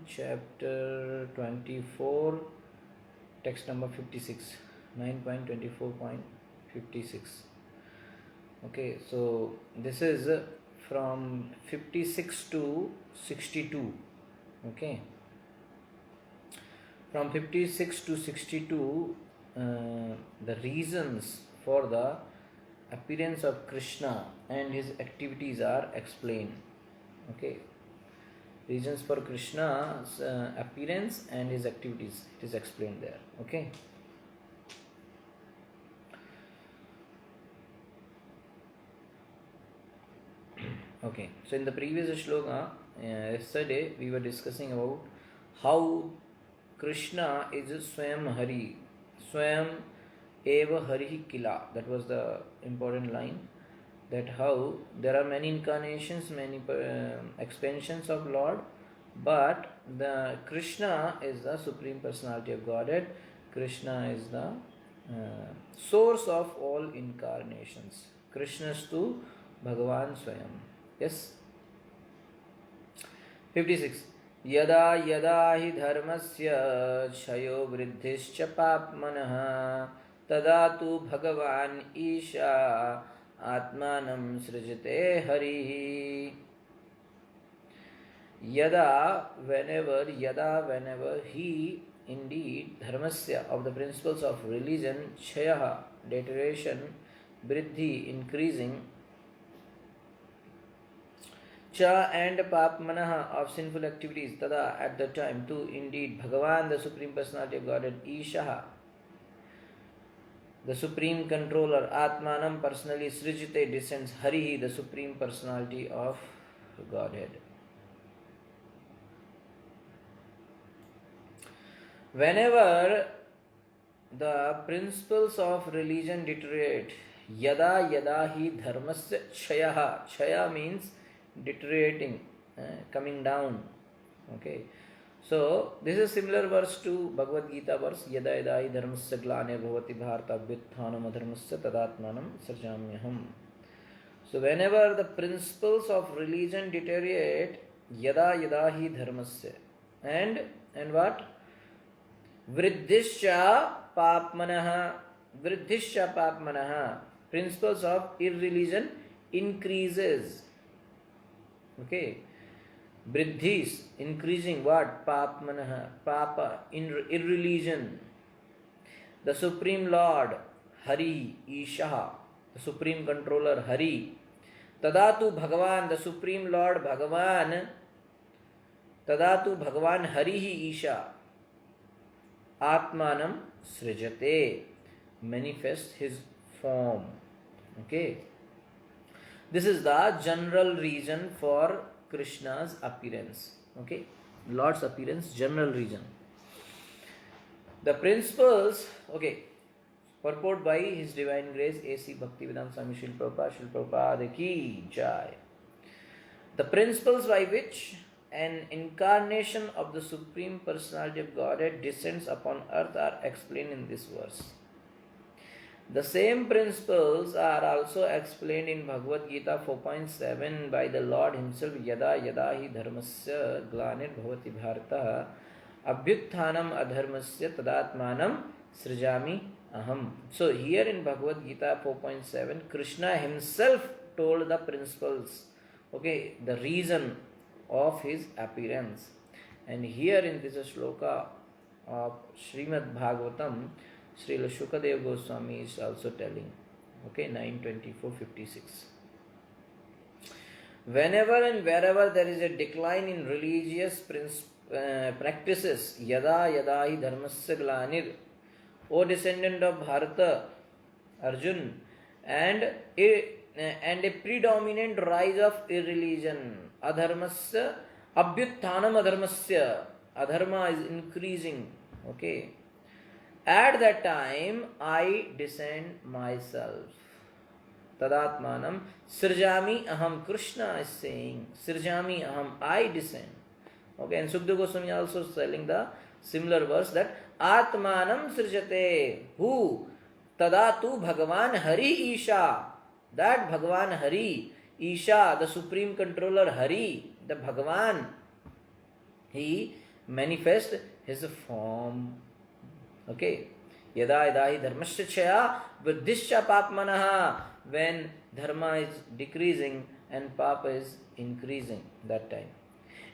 chapter 24, text number 56, 9.24.56. Okay, so this is from 56 to 62. Okay, from 56 to 62, the reasons for the appearance of Krishna and his activities are explained. Okay, reasons for Krishna's appearance and his activities, it is explained there. Okay. Okay, so in the previous shloka, yesterday we were discussing about how Krishna is Swayam Hari, Swayam Eva Hari Kila. That was the important line. That how there are many incarnations, many expansions of Lord, but the Krishna is the Supreme Personality of Godhead. Krishna is the source of all incarnations. Krishnastu Bhagavan Swayam. Yes. 56. यदा यदा हि धर्मस्य क्षयो वृद्धिश्च पाप्मनः तदा तु भगवान् ईशा आत्मानं सृजते हरिः. Whenever he indeed dharmasya, of the principles of religion, kshaya, deterioration, vriddhi, increasing, cha, and papmanaha, of sinful activities, tada, at the time, too indeed Bhagavan, the Supreme Personality of Godhead, Ishaha, the Supreme Controller, Atmanam, personally, Srijite, descends, Harihi, the Supreme Personality of Godhead. Whenever the principles of religion deteriorate, yada yada hi dharmasya chayaha. Chaya means deteriorating, coming down. Okay. So this is similar verse to Bhagavad Gita verse, yada yada hi dharmasya glane bhavati bharata vyutthanam adharmasya tadatmanam sarjamyaham. So whenever the principles of religion deteriorate, yada yada hi dharmasya, and what? Vriddhischa papmanaha. Vriddhischa papmanaha. Principles of irreligion increases. Okay. Vriddhis, increasing what? Papmanaha. Papa, irreligion. The Supreme Lord, Hari, Ishaha, the Supreme Controller, Hari. Tadatu Bhagavan, the Supreme Lord, Bhagavan. Tadatu Bhagavan, Harihi, Isha. Atmanam srijate, manifest his form. Okay. This is the general reason for Krishna's appearance. Okay. Lord's appearance, general reason. The principles, okay, purport by His Divine Grace A.C. Bhaktivedanta Swami Srila Prabhupada ki jai. The principles by which an incarnation of the Supreme Personality of Godhead descends upon earth are explained in this verse. The same principles are also explained in Bhagavad Gita 4.7 by the Lord Himself. Yada yada hi dharmasya glanir bhavati bharata abhyutthanam adharmasya tadatmanam srijami aham. So here in Bhagavad Gita 4.7, Krishna Himself told the principles, okay, the reason of his appearance. And here in this shloka of Srimad Bhagavatam, Srila Shukadeva Goswami is also telling, okay, 9.24.56. Whenever and wherever there is a decline in religious practices, yada yada hi dharmasya glanir, O descendant of Bharata, Arjun, and a predominant rise of irreligion, adharmasya, abhyutthanam adharmasya, adharma is increasing, okay. At that time, I descend myself. Tadatmanam sirjami aham. Krishna is saying, sirjami aham, I descend. Okay, and Sukadeva Goswami also telling the similar verse that atmanam sirjate. Who? Tadatu Bhagavan Hari Isha. That Bhagavan Hari, Isha, the Supreme Controller Hari, the Bhagavan, He manifests his form. Okay. Yada yada hi dharmasya chaya buddhisya papmanaha. When dharma is decreasing and papa is increasing, that time.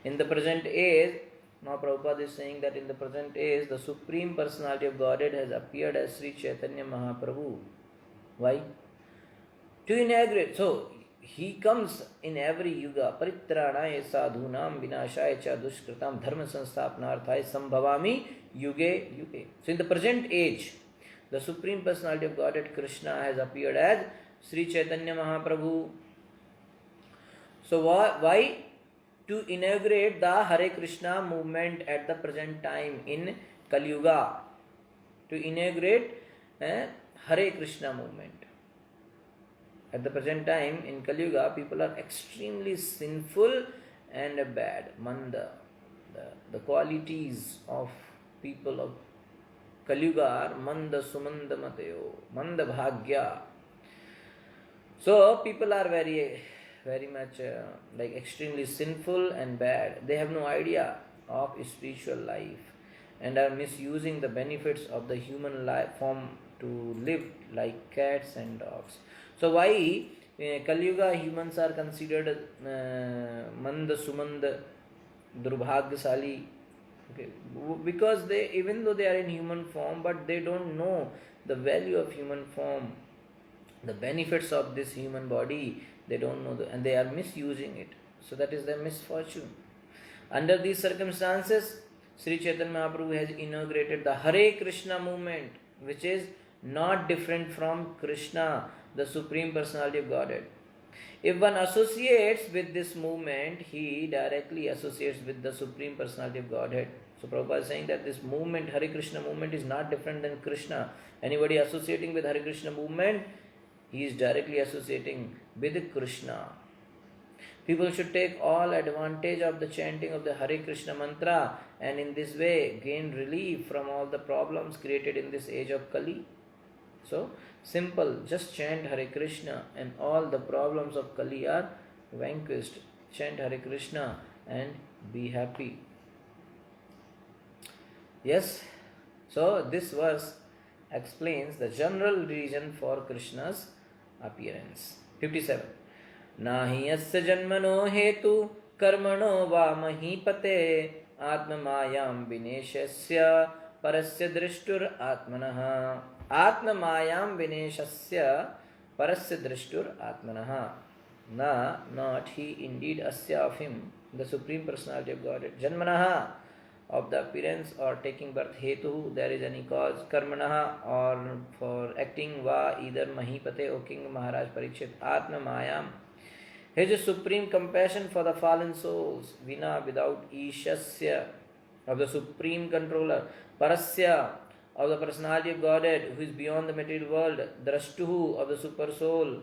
In the present age, now Prabhupada is saying that in the present age, the Supreme Personality of Godhead has appeared as Sri Chaitanya Mahaprabhu. Why? To inaugurate. So, he comes in every yuga. Paritranaya sadhunam vinashaya cha dushkritam dharma sanstapnarthaya sambhavami yuge yuge. So, in the present age, the Supreme Personality of Godhead Krishna has appeared as Sri Chaitanya Mahaprabhu. So, why? To inaugurate the Hare Krishna movement at the present time in Kali Yuga. To inaugurate Hare Krishna movement. At the present time in Kali Yuga, people are extremely sinful and bad. Manda. The qualities of people of Kali Yuga are Manda Sumanda Matayo, Manda Bhagya. So people are very much like extremely sinful and bad. They have no idea of spiritual life and are misusing the benefits of the human life form to live like cats and dogs. So why Kali Yuga humans are considered Manda Sumanda Durbhagyasali? Okay. Because they, even though they are in human form, but they don't know the value of human form, the benefits of this human body. They don't know, and they are misusing it. So that is their misfortune. Under these circumstances, Sri Chaitanya Mahaprabhu has inaugurated the Hare Krishna movement, which is not different from Krishna, the Supreme Personality of Godhead. If one associates with this movement, he directly associates with the Supreme Personality of Godhead. So Prabhupada is saying that this movement, Hare Krishna movement, is not different than Krishna. Anybody associating with Hare Krishna movement, he is directly associating with Krishna. People should take all advantage of the chanting of the Hare Krishna mantra and in this way gain relief from all the problems created in this age of Kali. So, simple, just chant Hare Krishna and all the problems of Kali are vanquished. Chant Hare Krishna and be happy. Yes, so this verse explains the general reason for Krishna's appearance. 57. Nahi yasya janmano hetu karmano va mahipate atmamayam vineshasya parasya drishtur atmanaha. Atmamayam vineshasya parasya drishtur atmanaha. Not he, indeed asya of him, the Supreme Personality of Godhead. Janmanaha, of the appearance or taking birth. Hetu, there is any cause. Karmanaha, or for acting. Va, either. Mahipate, O King Maharaj Parikshit. Atma Mayam, his supreme compassion for the fallen souls. Vina, without. Ishasya, of the supreme controller. Parasya, of the personality of Godhead, who is beyond the material world. Drashtuhu, of the super soul,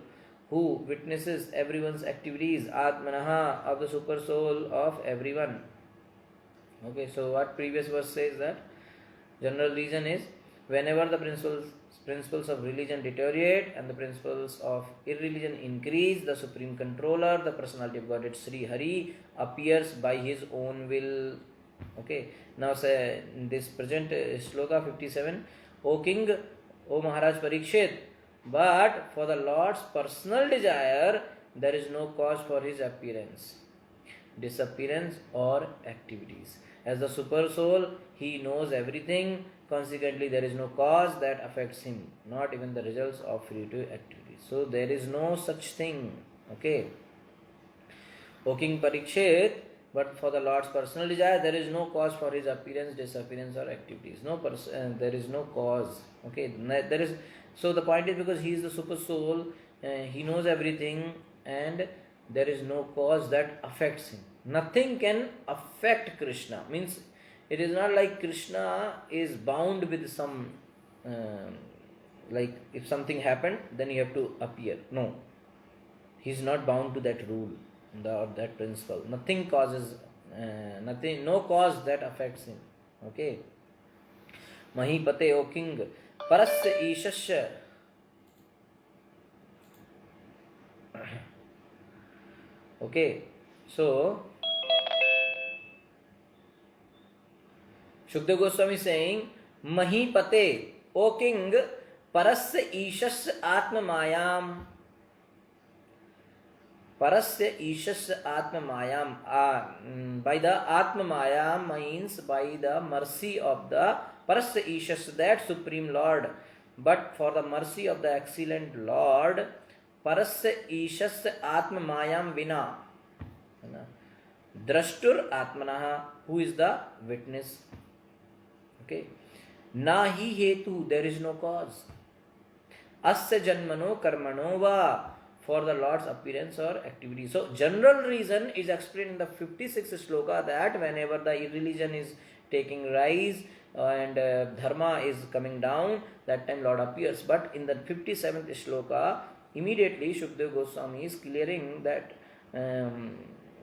who witnesses everyone's activities. Atmanaha, of the super soul of everyone. Okay, so what previous verse says that general reason is whenever the principles of religion deteriorate and the principles of irreligion increase, the supreme controller, the personality of Godhead Sri Hari, appears by his own will. Okay, now say in this present shloka 57, O King, O Maharaj Parikshit, but for the Lord's personal desire, there is no cause for his appearance, disappearance or activities. As the super soul, he knows everything. Consequently, there is no cause that affects him, not even the results of fruitive activities. So there is no such thing. Okay. O King Parikshit, but for the Lord's personal desire, there is no cause for his appearance, disappearance, or activities. There is no cause. Okay. There is. So the point is, because he is the super soul, he knows everything, and there is no cause that affects him. Nothing can affect Krishna. Means it is not like Krishna is bound with some, like if something happened, then you have to appear. No. He is not bound to that rule or that principle. Nothing causes, no cause that affects him. Okay. Mahipate, O King, Parasya Ishasya. Okay. So Shukdev Goswami is saying, Mahipate, O king, parasya ishasya atma mayam. Parasya ishasya atma mayam. By the atma mayam means by the mercy of the parasya ishasya, that Supreme Lord. But for the mercy of the excellent Lord, parasya ishasya atma mayam vina. Drashtur atmanaha, who is the witness. Okay. Nahi hetu, there is no cause. Asya janmano karmano va, for the Lord's appearance or activity. So general reason is explained in the 56th shloka, that whenever the religion is taking rise and dharma is coming down, that time Lord appears. But in the 57th shloka, immediately Shukdev Goswami is clearing that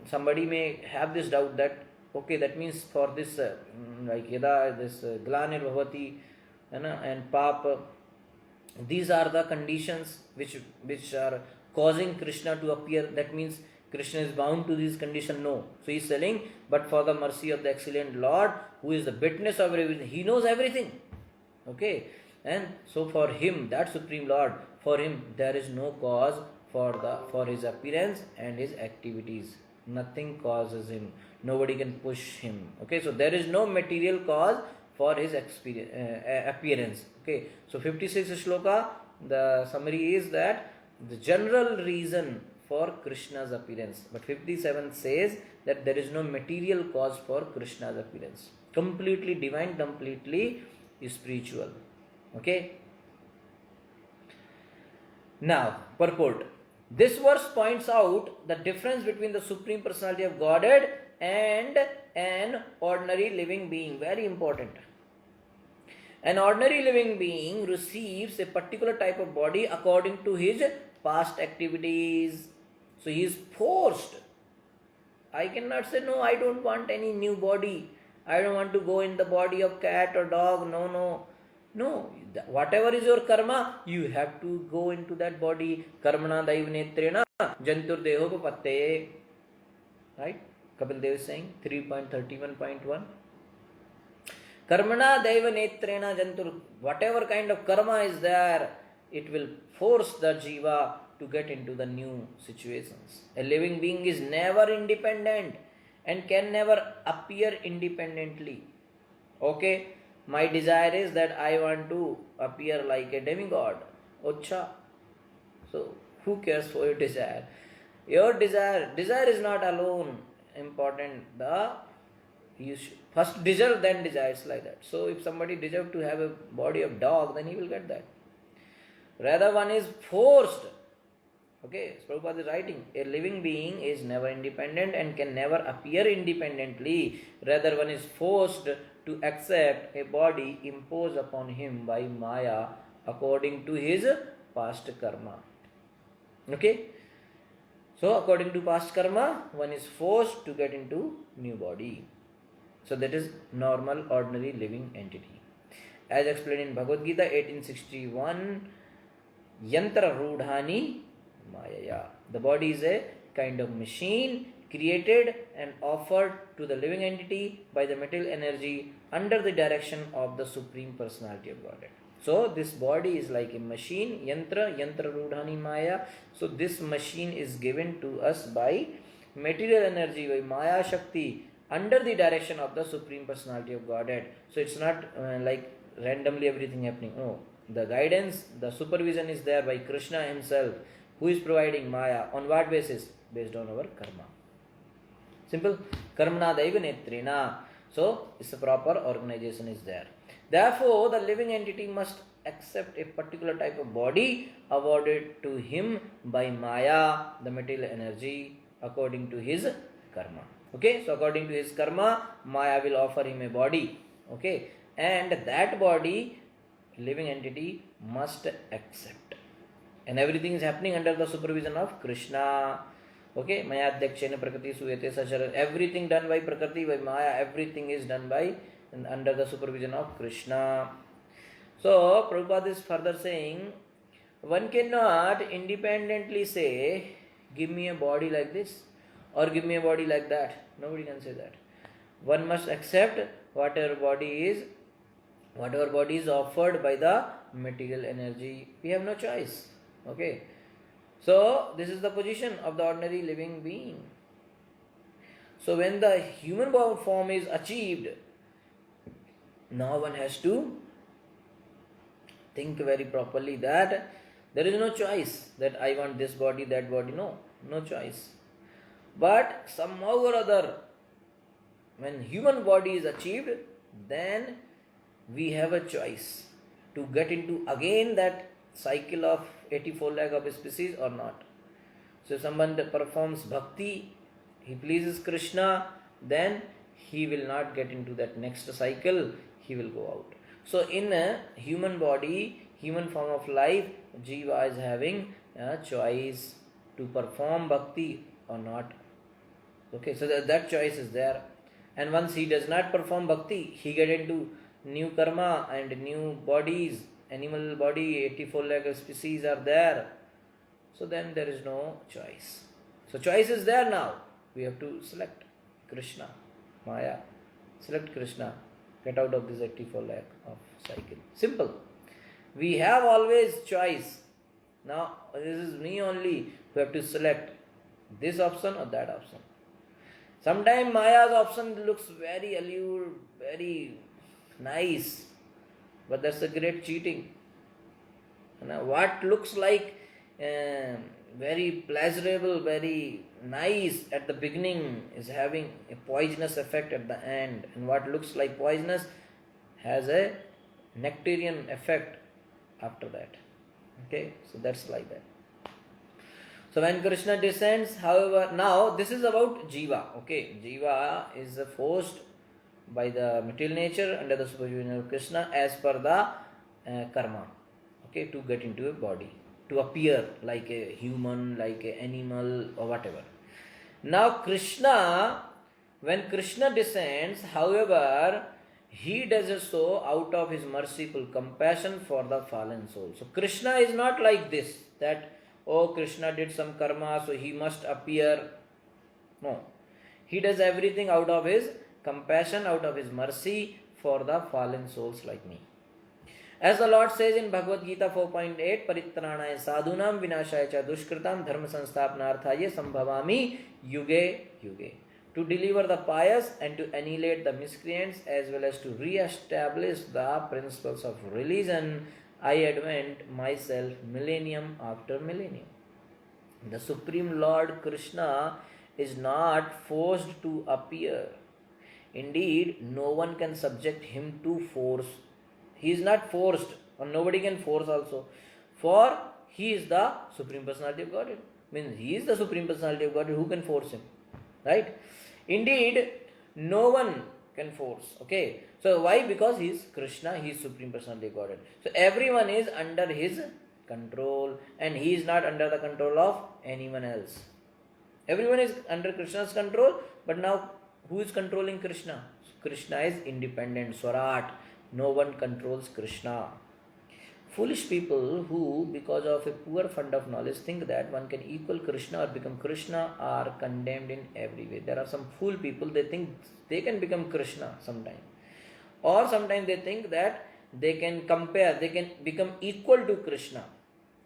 somebody may have this doubt that, okay, that means for this like yada, this glanir bhavati and pap, these are the conditions which are causing Krishna to appear. That means Krishna is bound to these conditions. No. So he is telling, but for the mercy of the excellent Lord, who is the witness of everything, he knows everything. Okay. And so for him, that Supreme Lord, for him there is no cause for his appearance and his activities. Nothing causes him. Nobody can push him. Okay. So there is no material cause for his appearance. Okay. So 56 shloka, the summary is that the general reason for Krishna's appearance. But 57 says that there is no material cause for Krishna's appearance. Completely divine, completely spiritual. Okay. Now, purport. This verse points out the difference between the Supreme Personality of Godhead and an ordinary living being. Very important. An ordinary living being receives a particular type of body according to his past activities. So he is forced. I cannot say, no, I don't want any new body. I don't want to go in the body of cat or dog. No. Whatever is your karma, you have to go into that body. Karmana daiva netrena jantur dehopapatte. Right? Kapil Dev is saying 3.31.1. Karmana daiva netrena jantur. Whatever kind of karma is there, it will force the jiva to get into the new situations. A living being is never independent and can never appear independently. Okay, my desire is that I want to appear like a demigod. Ocha. So, who cares for your desire? Your desire is not alone important. You first deserve, then desires, like that. So, if somebody deserves to have a body of dog, then he will get that. Rather, one is forced. Okay, Prabhupada is writing, a living being is never independent and can never appear independently. Rather, one is forced to accept a body imposed upon him by Maya according to his past karma. Okay, so according to past karma, one is forced to get into new body. So that is normal, ordinary living entity. As explained in Bhagavad Gita 1861, Yantra Rudhani Mayaya. The body is a kind of machine created and offered to the living entity by the material energy under the direction of the Supreme Personality of Godhead. So this body is like a machine, Yantra Rudhani Maya. So this machine is given to us by material energy, by Maya Shakti, under the direction of the Supreme Personality of Godhead. So it's not like randomly everything happening. No, the guidance, the supervision is there by Krishna himself, who is providing Maya. On what basis? Based on our karma. Simple. Karmana daiva netrena. So, it's a proper organization is there. Therefore, the living entity must accept a particular type of body awarded to him by Maya, the material energy, according to his karma. Okay, so according to his karma, Maya will offer him a body. Okay, and that body, living entity, must accept. And everything is happening under the supervision of Krishna. Okay, Maya Adhyakshena Prakriti Suyate Sachara. Everything done by Prakriti, by Maya, everything is done by and under the supervision of Krishna. So, Prabhupada is further saying, one cannot independently say, give me a body like this or give me a body like that. Nobody can say that. One must accept whatever body is offered by the material energy. We have no choice. Okay. So this is the position of the ordinary living being. So when the human form is achieved, now one has to think very properly that there is no choice that I want this body, that body. No choice. But somehow or other, when human body is achieved, then we have a choice to get into again that cycle of 84 lakh of species or not. So if someone performs bhakti, he pleases Krishna, then he will not get into that next cycle, he will go out. So in a human body, human form of life, Jiva is having a choice to perform bhakti or not. Okay, so that choice is there. And once he does not perform bhakti, he get into new karma and new bodies, animal body, 84 lakh species are there. So then there is no choice. So choice is there now. We have to select Krishna, Maya. Select Krishna. Get out of this 84 lakh of cycle. Simple. We have always choice. Now this is me only who have to select this option or that option. Sometimes Maya's option looks very allured, very nice, but that's a great cheating. What looks like very pleasurable, very nice at the beginning is having a poisonous effect at the end, and what looks like poisonous has a nectarian effect after that. Okay, so that's like that. So when Krishna descends, however, now this is about Jiva. Okay, Jiva is forced by the material nature under the supervision of Krishna as per the karma. Okay, to get into a body, to appear like a human, like an animal or whatever. Now Krishna, when Krishna descends, however, he does so out of his merciful compassion for the fallen soul. So Krishna is not like this, that oh, Krishna did some karma, so he must appear. No. He does everything out of his compassion, out of his mercy for the fallen souls like me. As the Lord says in Bhagavad Gita 4.8, Paritranaya sadhunam vinashaya cha dushkritam dharma sanstapnarthaya sambhavami yuge yuge. To deliver the pious and to annihilate the miscreants as well as to re-establish the principles of religion, I advent myself millennium after millennium. The Supreme Lord Krishna is not forced to appear. Indeed, no one can subject him to force. He is not forced, or nobody can force also. For he is the Supreme Personality of Godhead. Means he is the Supreme Personality of Godhead. Who can force him? Right? Indeed, no one can force. Okay. So why? Because he is Krishna, he is Supreme Personality of Godhead. So everyone is under his control and he is not under the control of anyone else. Everyone is under Krishna's control, but now who is controlling Krishna? Krishna is independent, Swarat. No one controls Krishna. Foolish people who, because of a poor fund of knowledge, think that one can equal Krishna or become Krishna are condemned in every way. There are some fool people, they think they can become Krishna sometime. Or sometimes they think that they can compare, they can become equal to Krishna.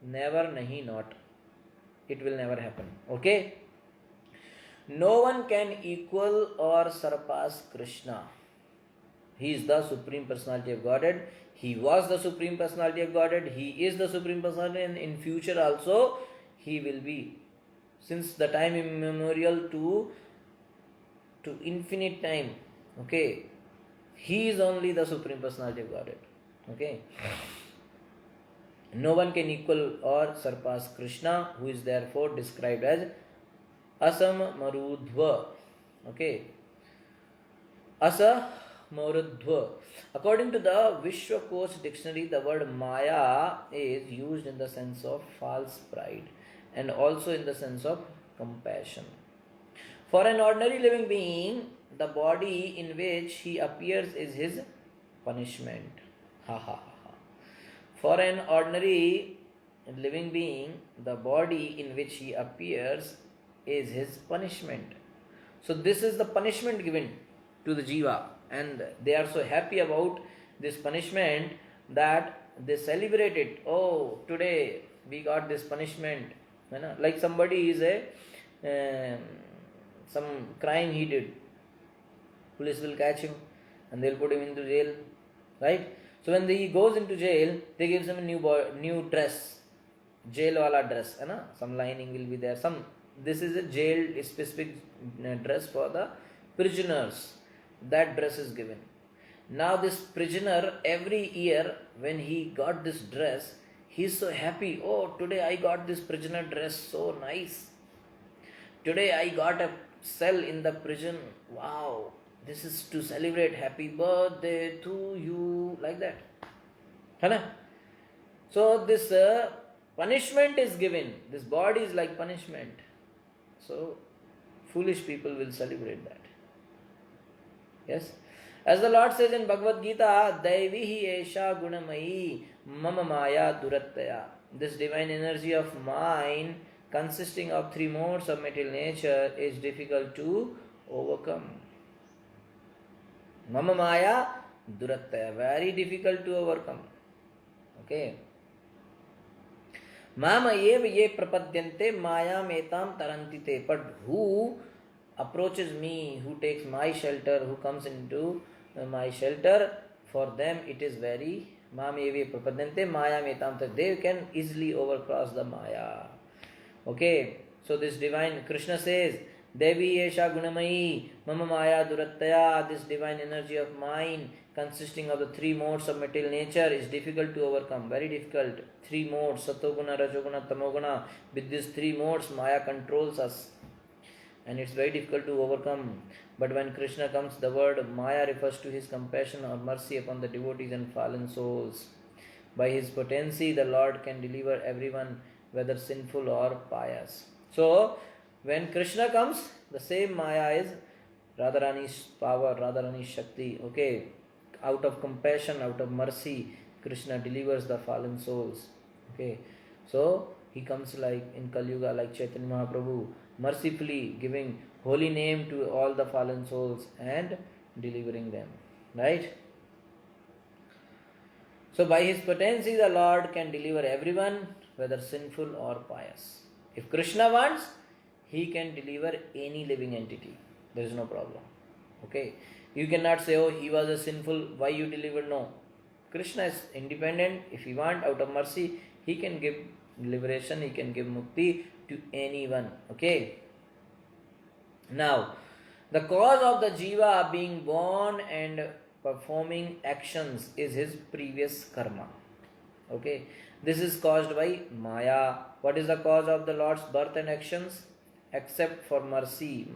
Never, nahi, not. It will never happen. Okay? No one can equal or surpass Krishna. He is the Supreme Personality of Godhead. He was the Supreme Personality of Godhead. He is the Supreme Personality, and in future also he will be. Since the time immemorial to infinite time. Okay. He is only the Supreme Personality of Godhead. Okay. No one can equal or surpass Krishna, who is therefore described as Asam Marudhva. Okay. Asa Marudhva. According to the Vishwakosh dictionary, the word Maya is used in the sense of false pride and also in the sense of compassion. For an ordinary living being, the body in which he appears is his punishment. Ha ha ha. For an ordinary living being, the body in which he appears is his punishment. So this is the punishment given to the Jiva. and they are so happy about this punishment that they celebrate it. Oh, today we got this punishment. You know, like somebody is um, some crime he did, police will catch him and they'll put him into jail, right? So when he goes into jail, they give him a new dress, jail wala dress, है ना? Some lining will be there. This is a jail specific dress for the prisoners. That dress is given. Now this prisoner, every year when he got this dress, he's so happy. Oh, today I got this prisoner dress, so nice. Today I got a cell in the prison. Wow, this is to celebrate happy birthday to you, like that. Hai? So this punishment is given. This body is like punishment. So foolish people will celebrate that. Yes. As the Lord says in Bhagavad Gita, Daivihi Esha Gunamayi Mama Maya Durattaya. This divine energy of mine, consisting of three modes of material nature, is difficult to overcome. Mama Maya Durattaya, very difficult to overcome. Okay. Mama ev ye prapadyante mayam etam tarantite. But who approaches me, who takes my shelter, who comes into my shelter, for them it is very mama ev prapadyante mayam etam tarantite. They can easily overcross the maya. Okay. So this divine Krishna says, Devi Esha Gunamayi Mama Maya Durattaya. This divine energy of mine, consisting of the three modes of material nature, is difficult to overcome, very difficult. Three modes, Satoguna, Rajoguna, Tamoguna. With these three modes, Maya controls us and it's very difficult to overcome. But when Krishna comes, the word Maya refers to his compassion or mercy upon the devotees and fallen souls. By his potency, the Lord can deliver everyone, whether sinful or pious. So, when Krishna comes, the same Maya is Radharani's power, Radharani's Shakti. Okay, out of compassion, out of mercy, Krishna delivers the fallen souls. Okay, so he comes like in Kali Yuga, like Chaitanya Mahaprabhu, mercifully giving holy name to all the fallen souls and delivering them. Right? So by his potency, the Lord can deliver everyone, whether sinful or pious. If Krishna wants, he can deliver any living entity. There is no problem. Okay. You cannot say, oh, he was a sinful, why you delivered? No. Krishna is independent. If he wants, out of mercy, he can give liberation, he can give mukti to anyone. Okay. Now, the cause of the jiva being born and performing actions is his previous karma. Okay. This is caused by Maya. What is the cause of the Lord's birth and actions? Except for mercy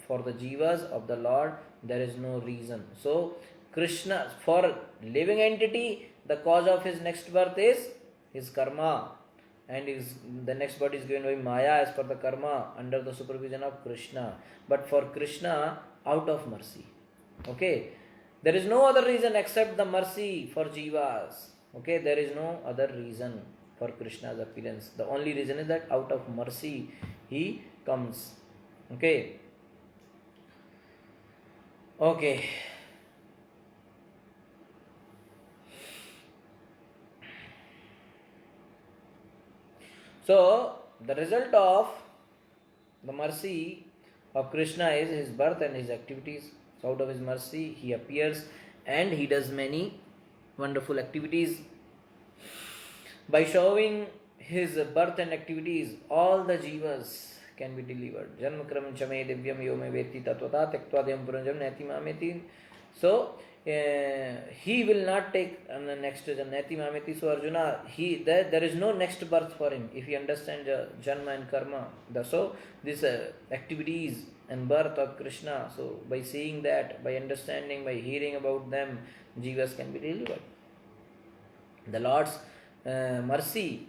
for the jivas of the Lord, there is no reason. So, Krishna, for living entity, the cause of his next birth is his karma. And the next birth is given by Maya as per the karma under the supervision of Krishna. But for Krishna, out of mercy. Okay. There is no other reason except the mercy for jivas. Okay. There is no other reason for Krishna's appearance. The only reason is that out of mercy, he comes. Okay. Okay. So, the result of the mercy of Krishna is his birth and his activities. So, out of his mercy, he appears and he does many wonderful activities. By showing his birth and activities, all the jivas can be delivered. Janma kram chame divyam yome veti tatvata tektva deyam puranjam neti mameti. So, he will not take the next neti mameti. So, Arjuna, there is no next birth for him if he understands janma and karma. So, these activities and birth of Krishna. So, by seeing that, by understanding, by hearing about them, jivas can be delivered. The Lord's mercy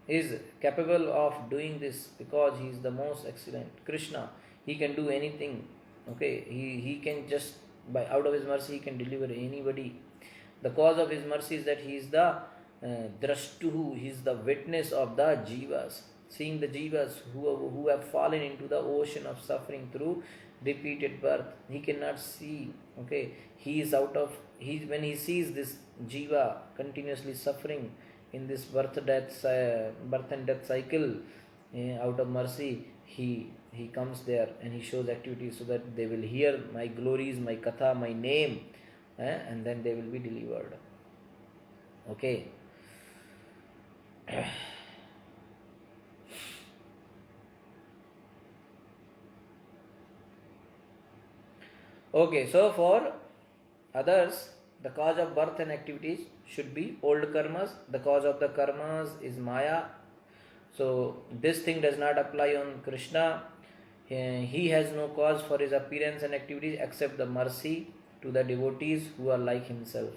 is capable of doing this because he is the most excellent. Krishna, he can do anything. Okay, he can just, by out of his mercy, he can deliver anybody. The cause of his mercy is that he is the drashtuhu, he is the witness of the jivas, seeing the jivas who have fallen into the ocean of suffering through repeated birth. He cannot see. Okay, he is out of he when he sees this jiva continuously suffering in this birth and death cycle, out of mercy, he comes there and he shows activities so that they will hear my glories, my katha, my name, and then they will be delivered. Okay. Okay, so for others, the cause of birth and activities should be old karmas. The cause of the karmas is Maya. So this thing does not apply on Krishna. He has no cause for his appearance and activities except the mercy to the devotees who are like himself.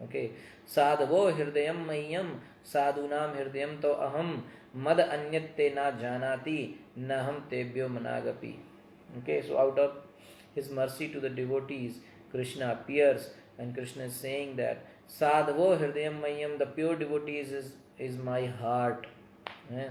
Okay. Sadhavo hirdayam mayyam sadhunam hirdayam to aham mad anyatte na janati naham tebhyo managapi. Okay, so out of his mercy to the devotees, Krishna appears, and Krishna is saying that Sadhavo Hridayam Mayam, the pure devotees is my heart. Yeah.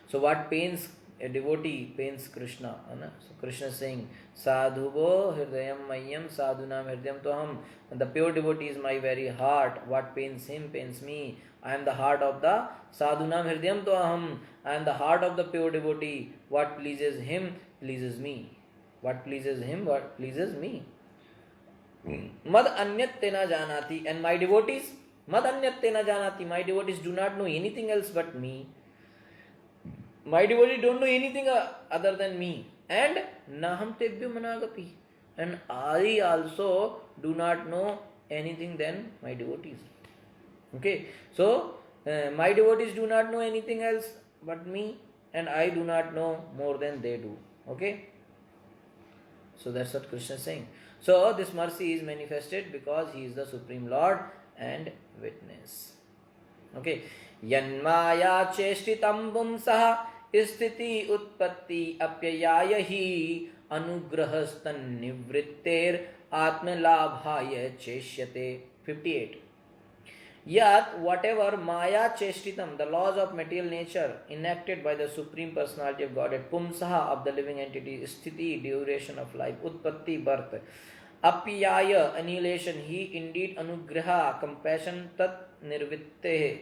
So what pains a devotee pains Krishna. So Krishna is saying Sadhuvo Hridayam Mayam Sadhunam Hridayam Toham. And the pure devotee is my very heart. What pains him pains me. I am the heart of the Sadhunam Hridayam Toham. I am the heart of the pure devotee. What pleases him pleases me. What pleases him, what pleases me. Mad anyat te na janati. And my devotees, mad anyat te na janati. My devotees do not know anything else but me. My devotees don't know anything other than me. And naham tebhyo managapi. And I also do not know anything than my devotees. Okay. So, my devotees do not know anything else but me. And I do not know more than they do. Okay. So that's what Krishna is saying. So this mercy is manifested because he is the Supreme Lord and witness. Okay. Yanmaya cheshtitam pumsah sthiti utpatti apyayaya hi anugrahastan nivritter atmalabhaya cheshyate. 58. Yet, whatever Maya Cheshtitam, the laws of material nature enacted by the Supreme Personality of Godhead, Pumsaha of the living entity, Sthiti, duration of life, Utpatti, birth, Apyaya, annihilation, he indeed Anugraha, compassion, Tat Nivritte,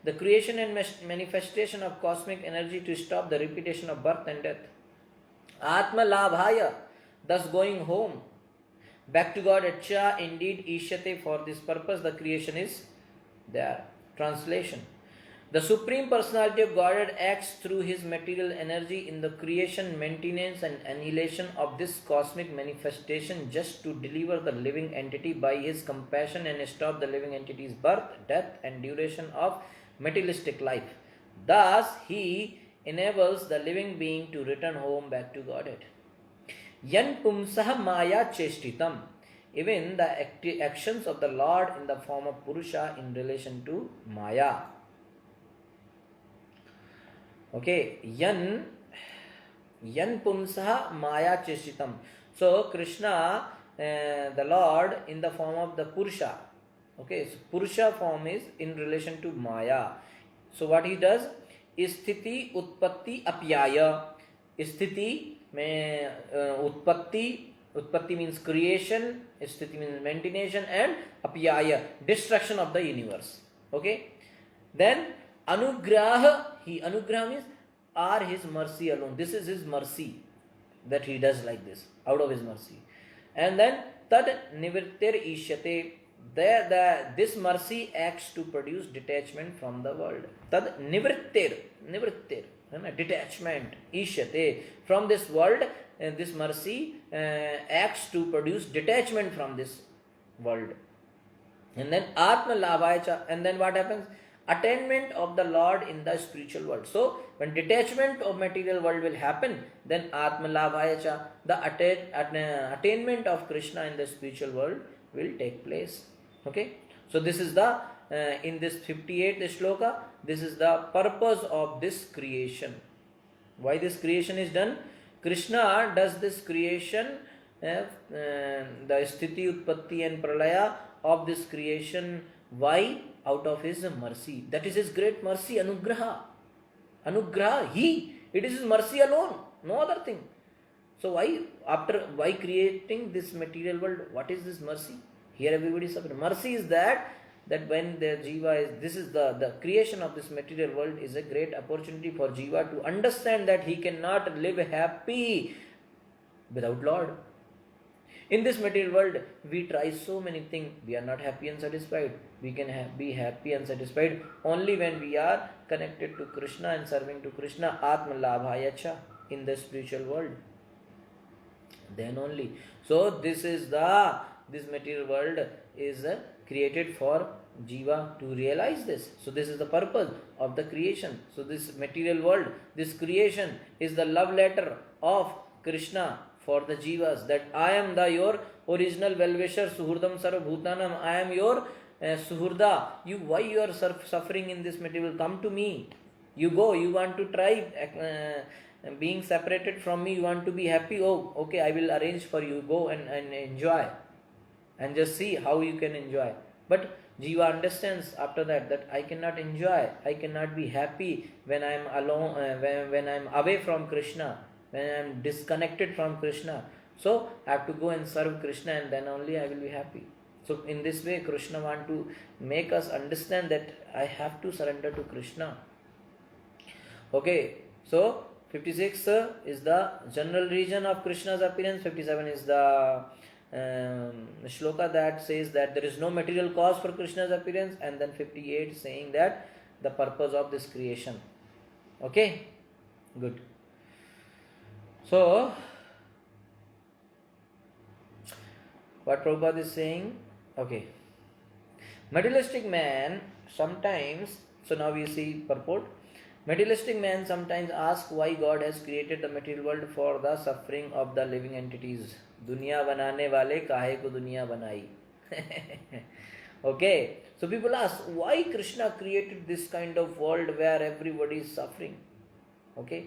the creation and manifestation of cosmic energy to stop the repetition of birth and death. Atma Labhaya, thus going home. Back to God, Acha, indeed, Ishyate, for this purpose the creation is there. Translation. The Supreme Personality of Godhead acts through his material energy in the creation, maintenance and annihilation of this cosmic manifestation just to deliver the living entity by his compassion and stop the living entity's birth, death and duration of materialistic life. Thus, he enables the living being to return home back to Godhead. Yan pumsah maya cheshtitam. Even the actions of the Lord in the form of Purusha in relation to Maya. Okay. Yan pumsah maya cheshtitam. So Krishna, the Lord in the form of the Purusha. Okay. So Purusha form is in relation to Maya. So what he does? Sthiti utpatti apyaya. Sthiti में उत्पत्ति means creation, स्थिति means maintenance, and apyaya, destruction of the universe. Okay. Then anugrah means are his mercy alone. This is his mercy that he does like this out of his mercy. And then tad nivrittir ishyate, this mercy acts to produce detachment from the world. Tad nivrittir detachment, ishyate, from this world. This mercy acts to produce detachment from this world. And then atma labhaya, and then what happens? Attainment of the Lord in the spiritual world. So when detachment of material world will happen, then atma labhaya, the attainment of Krishna in the spiritual world will take place. Okay. So this is the in this 58th shloka, this is the purpose of this creation. Why this creation is done? Krishna does this creation, the sthiti, utpatti and pralaya of this creation. Why? Out of his mercy. That is his great mercy, anugraha. Anugraha, it is his mercy alone, no other thing. So why creating this material world, what is this mercy? Here everybody is suffering. Mercy is that when the jiva is, this is the creation of this material world is a great opportunity for jiva to understand that he cannot live happy without Lord. In this material world, we try so many things. We are not happy and satisfied. We can be happy and satisfied only when we are connected to Krishna and serving to Krishna. Atma labhaya cha, in the spiritual world. Then only. So this material world is created for jiva to realize this. So this is the purpose of the creation. So this material world, this creation is the love letter of Krishna for the jivas, that I am your original well-wisher, suhurdam sarva bhutanam, I am your suhurda. Why you are suffering in this material? Come to me. You go, you want to try being separated from me, you want to be happy. Oh, okay, I will arrange for you. Go and enjoy. And just see how you can enjoy. But jiva understands after that I cannot enjoy, I cannot be happy when I am alone, when I am away from Krishna, when I am disconnected from Krishna. So I have to go and serve Krishna, and then only I will be happy. So in this way, Krishna want to make us understand that I have to surrender to Krishna. Okay, so 56 is the general region of Krishna's appearance. 57 is the shloka that says that there is no material cause for Krishna's appearance, and then 58 saying that the purpose of this creation. Okay, good. So what Prabhupada is saying, okay, materialistic man sometimes, so now we see purport. Materialistic man sometimes asks why God has created the material world for the suffering of the living entities. Dunya banane wale kahe ko dunya banai. Okay, so people ask why Krishna created this kind of world where everybody is suffering. Okay,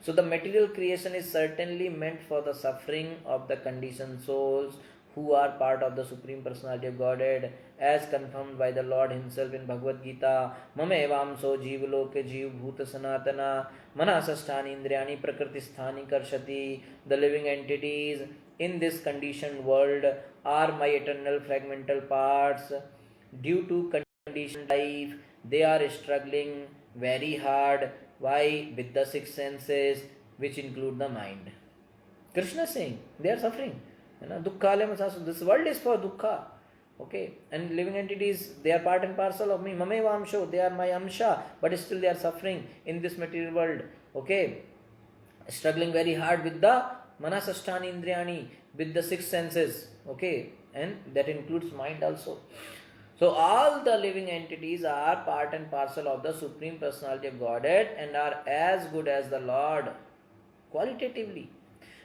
so the material creation is certainly meant for the suffering of the conditioned souls who are part of the Supreme Personality of Godhead, as confirmed by the Lord Himself in Bhagavad Gita. Mama evamso jiva loke jiva bhuta sanatana manasasthani indriyani prakriti sthani karshati. The living entities in this conditioned world are my eternal fragmental parts. Due to conditioned life, they are struggling very hard. Why? With the six senses, which include the mind. Krishna is saying they are suffering. This world is for dukkha. Okay, and living entities, they are part and parcel of me. Mameva amsho, they are my amsha, but still they are suffering in this material world. Okay, struggling very hard with the manasasthani indriyani, with the six senses. Okay, and that includes mind also. So all the living entities are part and parcel of the Supreme Personality of Godhead and are as good as the Lord qualitatively.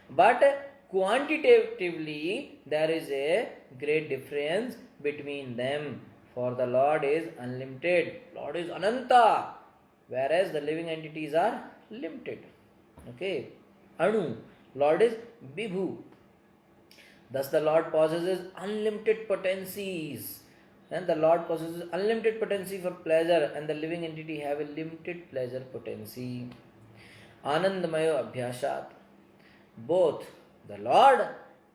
But quantitatively, there is a great difference between them. For the Lord is unlimited. Lord is Ananta. Whereas the living entities are limited. Okay. Anu. Lord is Vibhu. Thus the Lord possesses unlimited potencies. And the Lord possesses unlimited potency for pleasure, and the living entity have a limited pleasure potency. Anandamayo Abhyashat. Both the Lord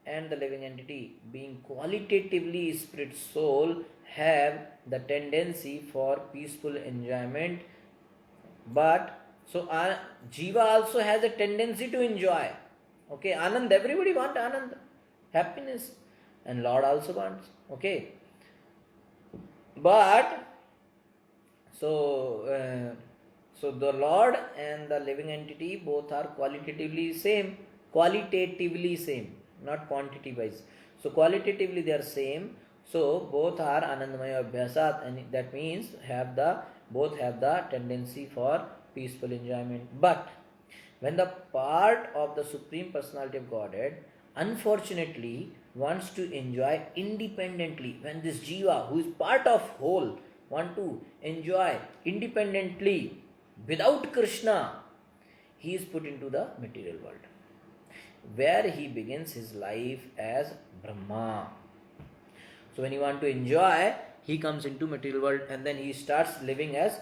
and the living entity, being qualitatively spirit soul, have the tendency for peaceful enjoyment. But so Jiva also has a tendency to enjoy. Okay, Anand, everybody wants Anand, happiness, and Lord also wants. Okay, but so the Lord and the living entity both are qualitatively same, not quantity wise. So qualitatively they are same. So both are Anandamaya Abhyasat, and that means both have the tendency for peaceful enjoyment. But when the part of the Supreme Personality of Godhead unfortunately wants to enjoy independently, when this Jiva, who is part of whole, want to enjoy independently without Krishna, he is put into the material world, where he begins his life as Brahma. So when you want to enjoy, he comes into material world and then he starts living as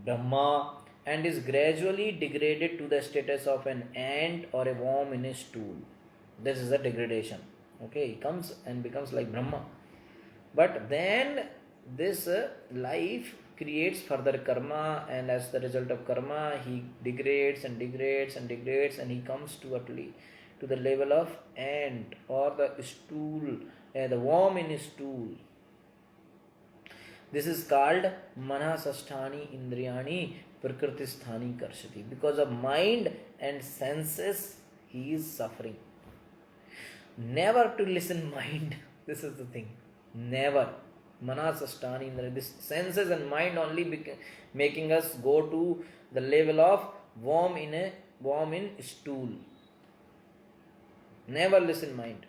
Brahma and is gradually degraded to the status of an ant or a worm in a stool. This is the degradation. Okay, he comes and becomes like Brahma. But then this life creates further karma, and as the result of karma, he degrades and degrades and degrades, and he comes to utterly to the level of ant or the stool, the worm in his stool. This is called manasasthani indriyani prakritisthani karshati. Because of mind and senses, he is suffering. Never to listen mind. This is the thing. Never. Manasasthani indriyani. This senses and mind only making us go to the level of worm in stool. Never listen mind.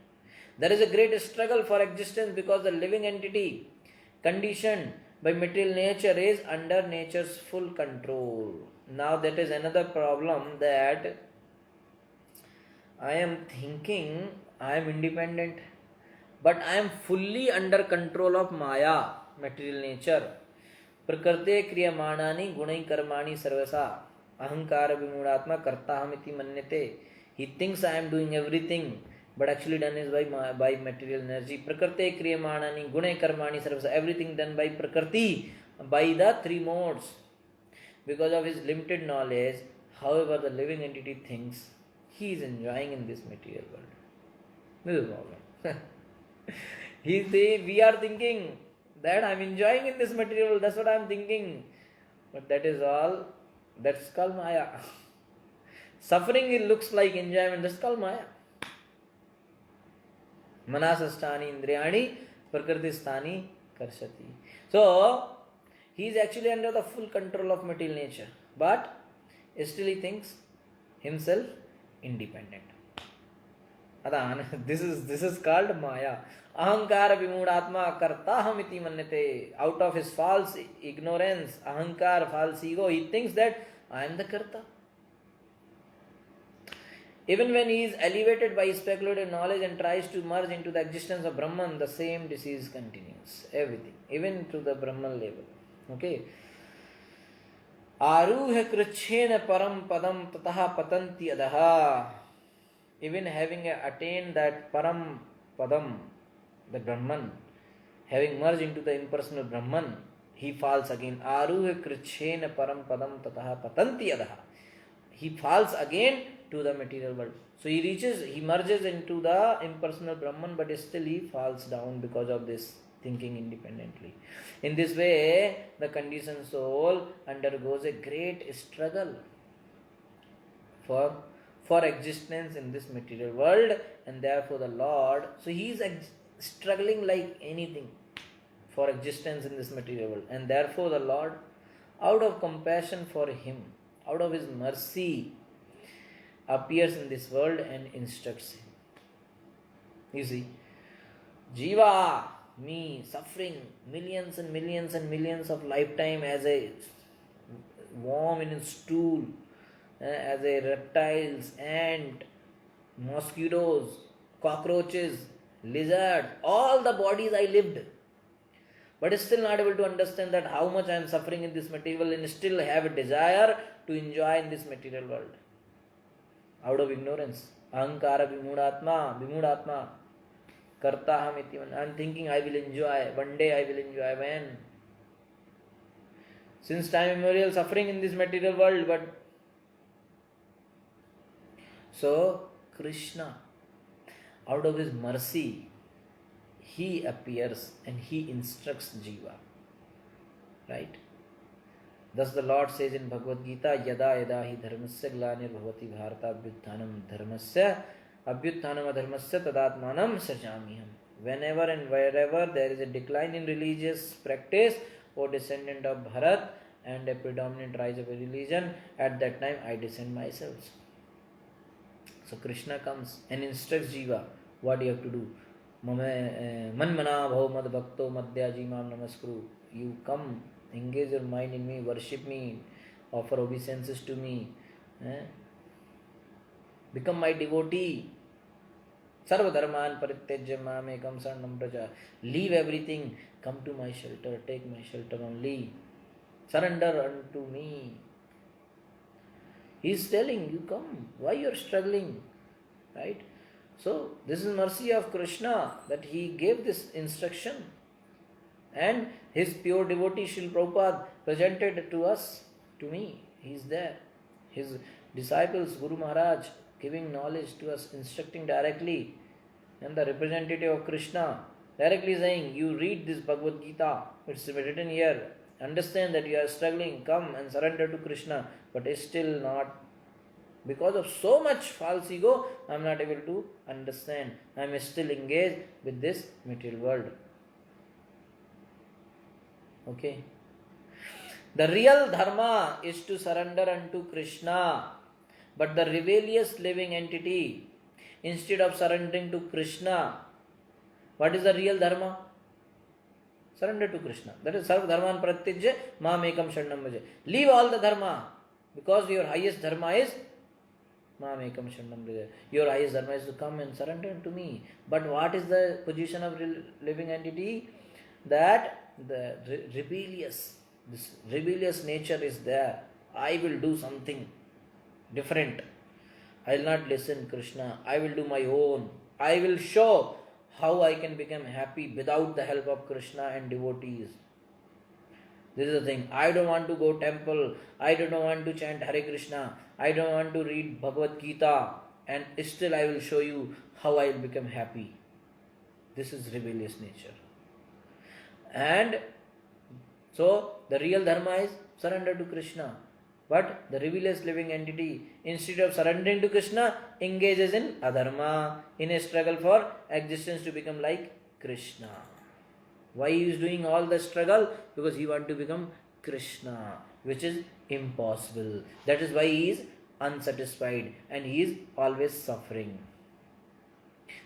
There is a great struggle for existence because the living entity conditioned by material nature is under nature's full control. Now that is another problem, that I am thinking I am independent, but I am fully under control of Maya, material nature. Prakrte kriyamanani gunai karmani sarvasa ahankara vimudatma kartahamiti manyate. He thinks I am doing everything, but actually done is by material energy. Prakrti kriyamanani gunai karmani sarvasa. Everything done by Prakrti, by the three modes. Because of his limited knowledge, however, the living entity thinks he is enjoying in this material world. This is the problem. We are thinking that I am enjoying in this material world. That's what I am thinking. But that is all. That's called Maya. Suffering, it looks like enjoyment. That's called Maya. Manasasthani indriyani prakritisthani karshati. So, he is actually under the full control of material nature. But still he thinks himself independent. This is called Maya. Ahankara vimudatma kartahamiti manyate. Out of his false ignorance, ahankar, false ego, he thinks that I am the karta. Even when he is elevated by speculative knowledge and tries to merge into the existence of Brahman, the same disease continues. Everything, even to the Brahman level. Okay. Aruha kricchena param padam tataha patanti adaha. Even having attained that param padam, the Brahman, having merged into the impersonal Brahman, he falls again. Aruha kricchena param padam tataha patanti adaha. He falls again to the material world. So he merges into the impersonal Brahman, but still he falls down because of this thinking independently. In this way, the conditioned soul undergoes a great struggle for existence in this material world, and therefore the Lord, so he is struggling like anything for existence in this material world, and therefore the Lord, out of compassion for him, out of his mercy, appears in this world and instructs him. You see, Jiva, me, suffering millions and millions and millions of lifetime as a worm in a stool, as a reptiles, ant, mosquitoes, cockroaches, lizard, all the bodies I lived, but still not able to understand that how much I am suffering in this material and still have a desire to enjoy in this material world. Out of ignorance. Ahankara vimudatma kartahamiti. I am thinking I will enjoy. One day I will enjoy. When? Since time immemorial suffering in this material world, but so Krishna, out of his mercy, he appears and he instructs Jiva. Right? Thus the Lord says in Bhagavad Gita, Yada yada hi dharmasya glanir bhavati bharata abhyutthanam adharmasya tadatmanam sajamiham. Whenever and wherever there is a decline in religious practice, O descendant of Bharat, and a predominant rise of a religion, at that time I descend myself. So Krishna comes and instructs Jiva what you have to do. Manmana bhav mad bhakto madhya jimam namaskuru. You come, engage your mind in me, worship me, offer obeisances to me, become my devotee. Sarva dharman parityajya mamekam saranam praja. Leave everything, come to my shelter, take my shelter only. Surrender unto me. He is telling you, come. Why you are struggling? Right? So this is mercy of Krishna that he gave this instruction, and his pure devotee Srila Prabhupada presented to us, to me. He is there. His disciples, Guru Maharaj, giving knowledge to us, instructing directly, and the representative of Krishna directly saying, you read this Bhagavad Gita, it's written here, understand that you are struggling, come and surrender to Krishna, but it's still not. Because of so much false ego, I am not able to understand. I am still engaged with this material world. Okay. The real dharma is to surrender unto Krishna. But the rebellious living entity, instead of surrendering to Krishna, what is the real dharma? Surrender to Krishna. That is sarva dharman pratyajya mam ekam sharanam bhaja. Leave all the dharma, because your highest dharma is mam ekam sharanam bhaja. Your highest dharma is to come and surrender to me. But what is the position of living entity? That the this rebellious nature is there. I will do something different. I will not listen Krishna. I will do my own. I will show how I can become happy without the help of Krishna and devotees. This is the thing. I don't want to go temple. I don't want to chant Hare Krishna. I don't want to read Bhagavad Gita. And still I will show you how I will become happy. This is rebellious nature. And so the real dharma is surrender to Krishna. But the rebellious living entity, instead of surrendering to Krishna, engages in adharma, in a struggle for existence to become like Krishna. Why he is doing all the struggle? Because he wants to become Krishna, which is impossible. That is why he is unsatisfied and he is always suffering.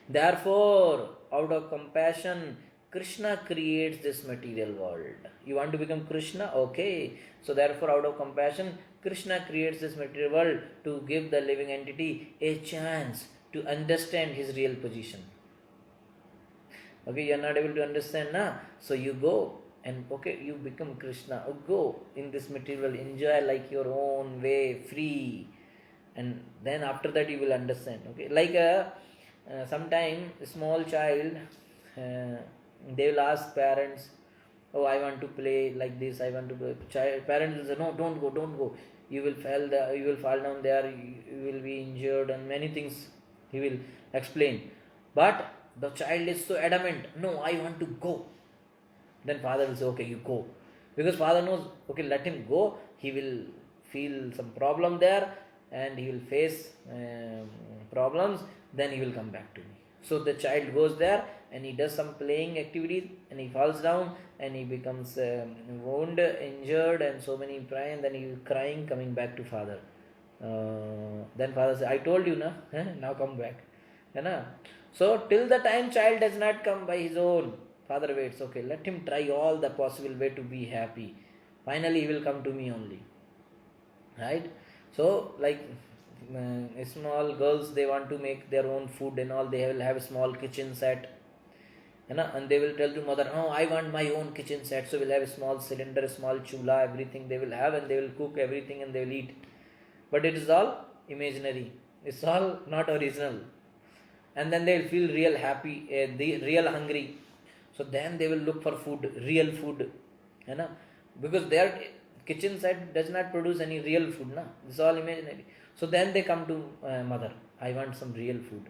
Therefore, out of compassion, Krishna creates this material world. You want to become Krishna? Okay. So therefore, out of compassion, Krishna creates this material world to give the living entity a chance to understand his real position. Okay, you are not able to understand now. So you go and okay, you become Krishna. Oh, go in this material world, enjoy like your own way, free. And then after that you will understand. Okay, like sometime a small child, they will ask parents, oh, I want to play like this, I want to play. Parents will say, no, don't go. You will fall down there, you will be injured, and many things he will explain. But the child is so adamant, no, I want to go. Then father will say, okay, you go. Because father knows, okay, let him go, he will feel some problem there, and he will face problems, then he will come back to me. So the child goes there and he does some playing activities and he falls down and he becomes wounded, injured, and so many cry, and then he is crying, coming back to father. Then father says, I told you na, now come back. So till the time child does not come by his own, father waits, okay, let him try all the possible way to be happy. Finally he will come to me only. Right? So like small girls, they want to make their own food and all, they will have a small kitchen set. And they will tell to mother, oh, I want my own kitchen set. So we'll have a small cylinder, a small chula, everything they will have, and they will cook everything and they will eat. But it is all imaginary. It's all not original. And then they will feel real happy, real hungry. So then they will look for food, real food. Because their kitchen set does not produce any real food. It's all imaginary. So then they come to mother, I want some real food.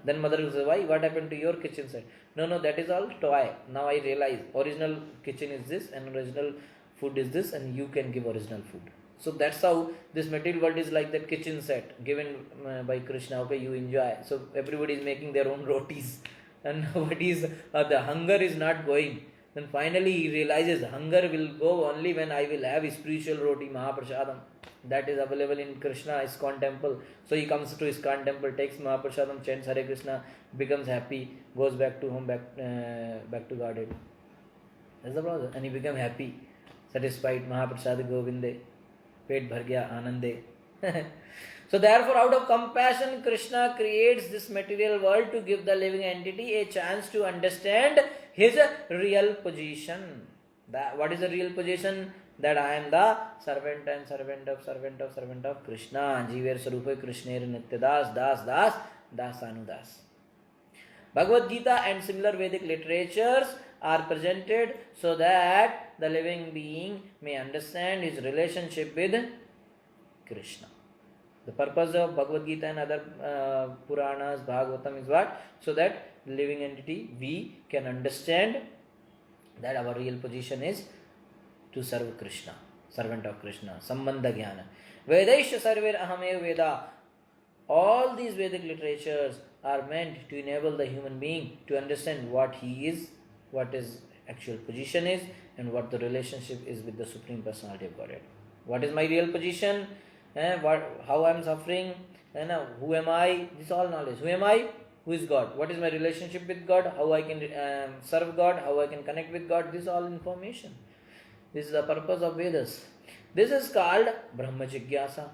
Then mother will say, why? What happened to your kitchen set? No, that is all toy. Now I realize original kitchen is this and original food is this, and you can give original food. So that's how this material world is like that kitchen set given by Krishna. Okay, you enjoy. So everybody is making their own rotis. And what is the hunger is not going. Then finally he realizes hunger will go only when I will have spiritual roti, Mahaprasadam. That is available in Krishna ISKCON temple. So he comes to ISKCON temple, takes Mahaprasadam, chants Hare Krishna, becomes happy, goes back to home, back to Godhead. That's the process. And he becomes happy, satisfied. Mahaprasad Govinde, Pet Bhar Gaya Anande. So therefore, out of compassion, Krishna creates this material world to give the living entity a chance to understand his real position. What is the real position? That I am the servant and servant of Krishna. Jiver Sarupa Krishner Nityadas Das Dasanudas. Bhagavad Gita and similar Vedic literatures are presented so that the living being may understand his relationship with Krishna. The purpose of Bhagavad Gita and other Puranas, Bhagavatam is what? So that living entity, we can understand that our real position is to serve Krishna, servant of Krishna, Sambandha Jnana. Vedaisha Sarver Ahamev Veda. All these Vedic literatures are meant to enable the human being to understand what he is, what his actual position is, and what the relationship is with the Supreme Personality of Godhead. What is my real position? How I am suffering? Who am I? This is all knowledge. Who am I? Who is God? What is my relationship with God? How I can serve God? How I can connect with God? This is all information. This is the purpose of Vedas. This is called Brahma Jigyasa.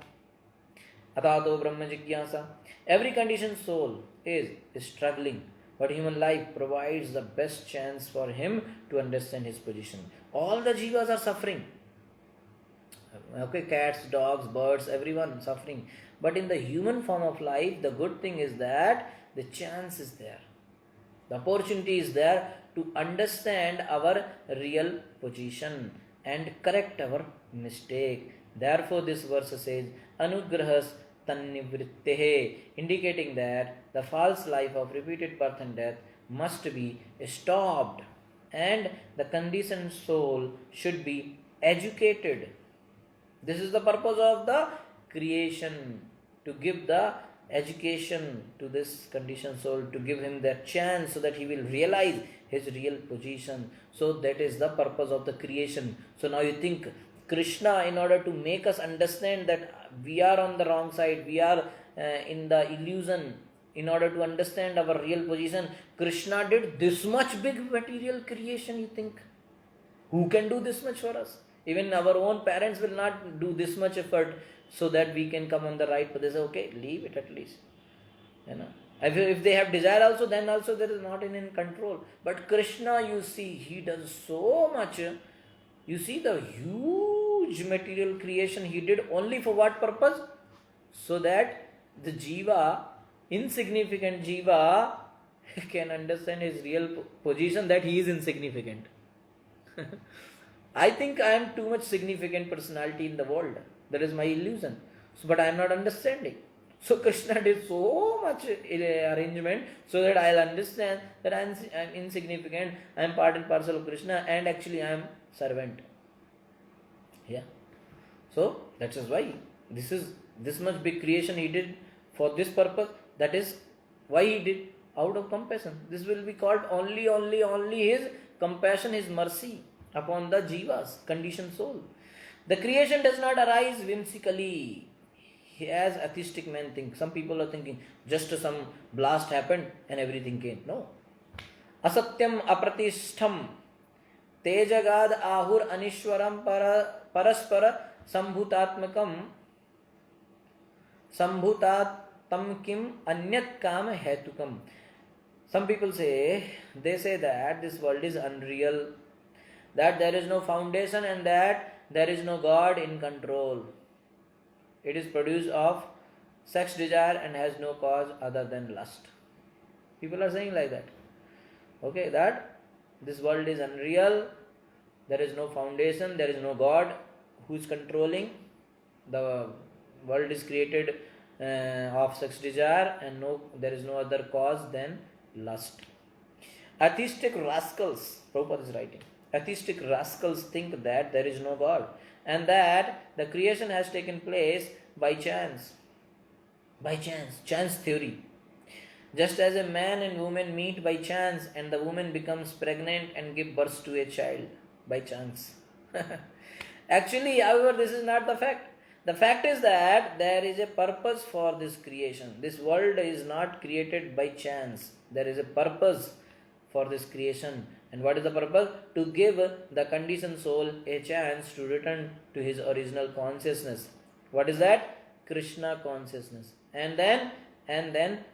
Atato Brahma Jigyasa. Every conditioned soul is struggling, but human life provides the best chance for him to understand his position. All the jivas are suffering. Okay, cats, dogs, birds, everyone suffering. But in the human form of life, the good thing is that the chance is there. The opportunity is there to understand our real position and correct our mistake. Therefore, this verse says, Anugrahas Tannivrittehe, indicating that the false life of repeated birth and death must be stopped and the conditioned soul should be educated. This is the purpose of the creation, to give the education to this conditioned soul, to give him that chance so that he will realize his real position. So that is the purpose of the creation. So now you think Krishna, in order to make us understand that we are on the wrong side, we are in the illusion, in order to understand our real position, Krishna did this much big material creation, you think? Who can do this much for us? Even our own parents will not do this much effort so that we can come on the right path. They say, okay, leave it at least. If they have desire also, then also there is not in control. But Krishna, you see, he does so much. You see the huge material creation he did only for what purpose? So that the jiva, insignificant jiva, can understand his real position, that he is insignificant. I think I am too much significant personality in the world. That is my illusion. But I am not understanding. So Krishna did so much arrangement so that I will understand that I am insignificant, I am part and parcel of Krishna, and actually I am servant. Yeah. So that is why this much big creation he did for this purpose. That is why he did, out of compassion. This will be called only his compassion, his mercy upon the jivas, conditioned soul. The creation does not arise whimsically, as atheistic men think. Some people are thinking just some blast happened and everything came. No. Asatyam apratishtham tejagad ahur anishwaram paraspara sambhutatmakam sambhutatam kim anyat kam hetukam. Some people say that this world is unreal, that there is no foundation and that there is no God in control. It is produced of sex desire and has no cause other than lust. People are saying like that. Okay, that this world is unreal, there is no foundation, there is no God who is controlling. The world is created of sex desire and there is no other cause than lust. Atheistic rascals, Prabhupada is writing, atheistic rascals think that there is no God and that the creation has taken place by chance. By chance, chance theory. Just as a man and woman meet by chance and the woman becomes pregnant and gives birth to a child by chance. Actually, however, this is not the fact. The fact is that there is a purpose for this creation. This world is not created by chance. There is a purpose for this creation. And what is the purpose? To give the conditioned soul a chance to return to his original consciousness. What is that? Krishna consciousness. And then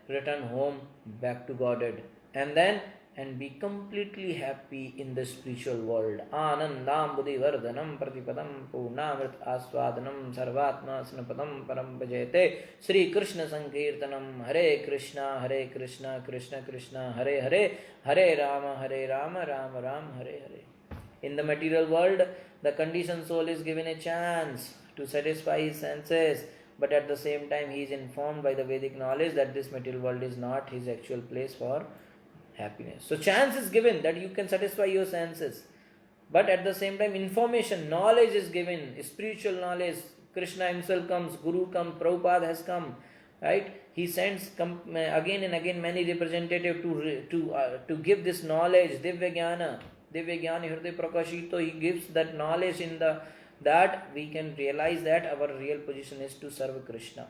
return home back to Godhead. And then and be completely happy in the spiritual world. Anandam buddhivardhanam pratipadam purnamrit aswadanam sarvatma snapadam param bhajete. Sri Krishna Sankirtanam. Hare Krishna, Krishna Krishna, Hare Hare, Hare Rama, Rama Rama, Hare Hare. In the material world, the conditioned soul is given a chance to satisfy his senses, but at the same time he is informed by the Vedic knowledge that this material world is not his actual place for happiness. So chance is given that you can satisfy your senses, but at the same time information, knowledge is given, spiritual knowledge. Krishna himself comes, Guru comes, Prabhupada has come, right? He sends again and again many representatives to give this knowledge, Divya Jnana Hriday Prakashito. He gives that knowledge in the that we can realize that our real position is to serve Krishna.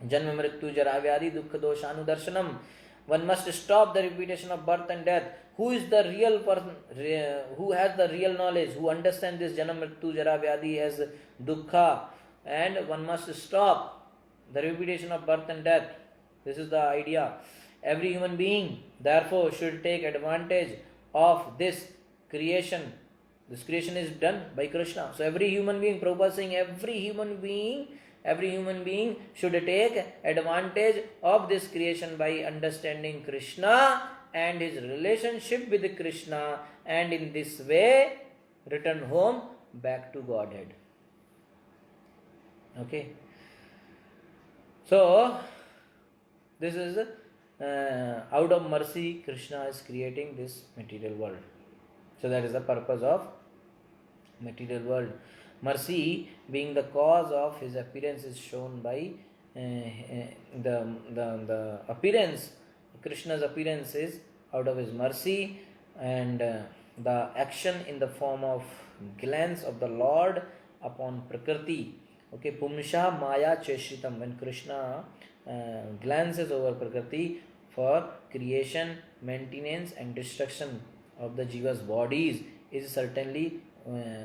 Janma Mrityu Jara Vyadi Dukkha Doshanu Darshanam. One must stop the repetition of birth and death. Who is the real person? Who has the real knowledge? Who understands this Janma Mrityu Jara Vyadi as dukkha? And one must stop the repetition of birth and death. This is the idea. Every human being, therefore, should take advantage of this creation. This creation is done by Krishna. So every human being, Prabhupada is saying, every human being should take advantage of this creation by understanding Krishna and his relationship with Krishna, and in this way return home back to Godhead. Okay. So this is out of mercy Krishna is creating this material world. So that is the purpose of material world. Mercy being the cause of his appearance is shown by the appearance. Krishna's appearance is out of his mercy, and the action in the form of glance of the Lord upon Prakriti. Okay, Pumsha Maya Cheshritam. When Krishna glances over Prakriti for creation, maintenance and destruction of the Jiva's bodies, is certainly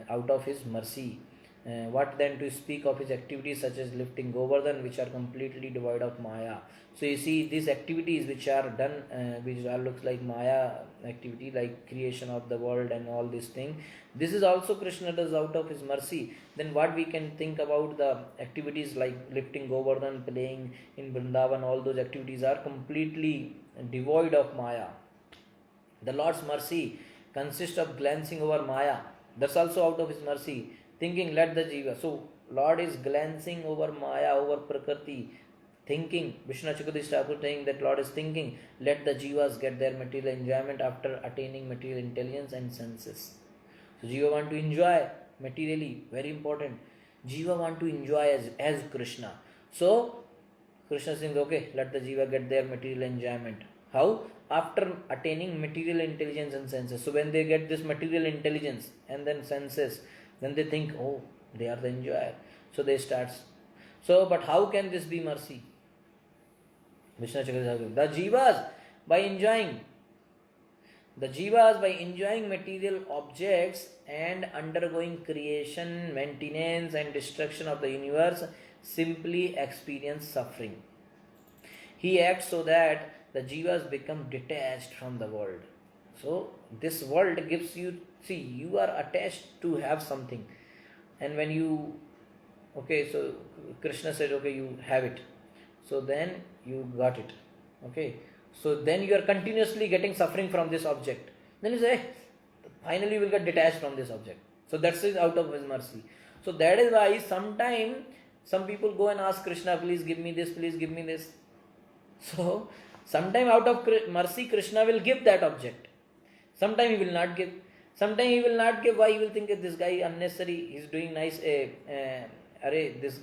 out of his mercy. What then to speak of his activities such as lifting Govardhan, which are completely devoid of Maya. So you see these activities which are done, which are looks like Maya activity, like creation of the world and all these things. This is also Krishna does out of his mercy. Then what we can think about the activities like lifting Govardhan, playing in Vrindavan, all those activities are completely devoid of Maya. The Lord's mercy consists of glancing over Maya. That's also out of his mercy. Thinking, let the Jiva. So Lord is glancing over Maya, over Prakriti. Thinking, Vishnu Chakradhish Thakur saying that Lord is thinking, let the Jivas get their material enjoyment after attaining material intelligence and senses. So Jiva want to enjoy materially, very important. Jiva want to enjoy as Krishna. So Krishna saying, okay, let the Jiva get their material enjoyment. How? After attaining material intelligence and senses. So when they get this material intelligence and then senses, then they think, oh, they are the enjoyer. So they start. So, but how can this be mercy? Vishnu Chakradhish, the Jivas by enjoying material objects and undergoing creation, maintenance and destruction of the universe simply experience suffering. He acts so that the Jivas become detached from the world. So this world gives you, see, you are attached to have something, and when you, okay, so Krishna said, okay, you have it, so then you got it, okay, so then you are continuously getting suffering from this object, then you say, finally you will get detached from this object. So that's it, out of his mercy. So that is why sometimes some people go and ask Krishna, please give me this, please give me this. So sometime out of mercy Krishna will give that object. Sometime he will not give. Sometime he will not give. Why? He will think that this guy unnecessary. He is doing nice. This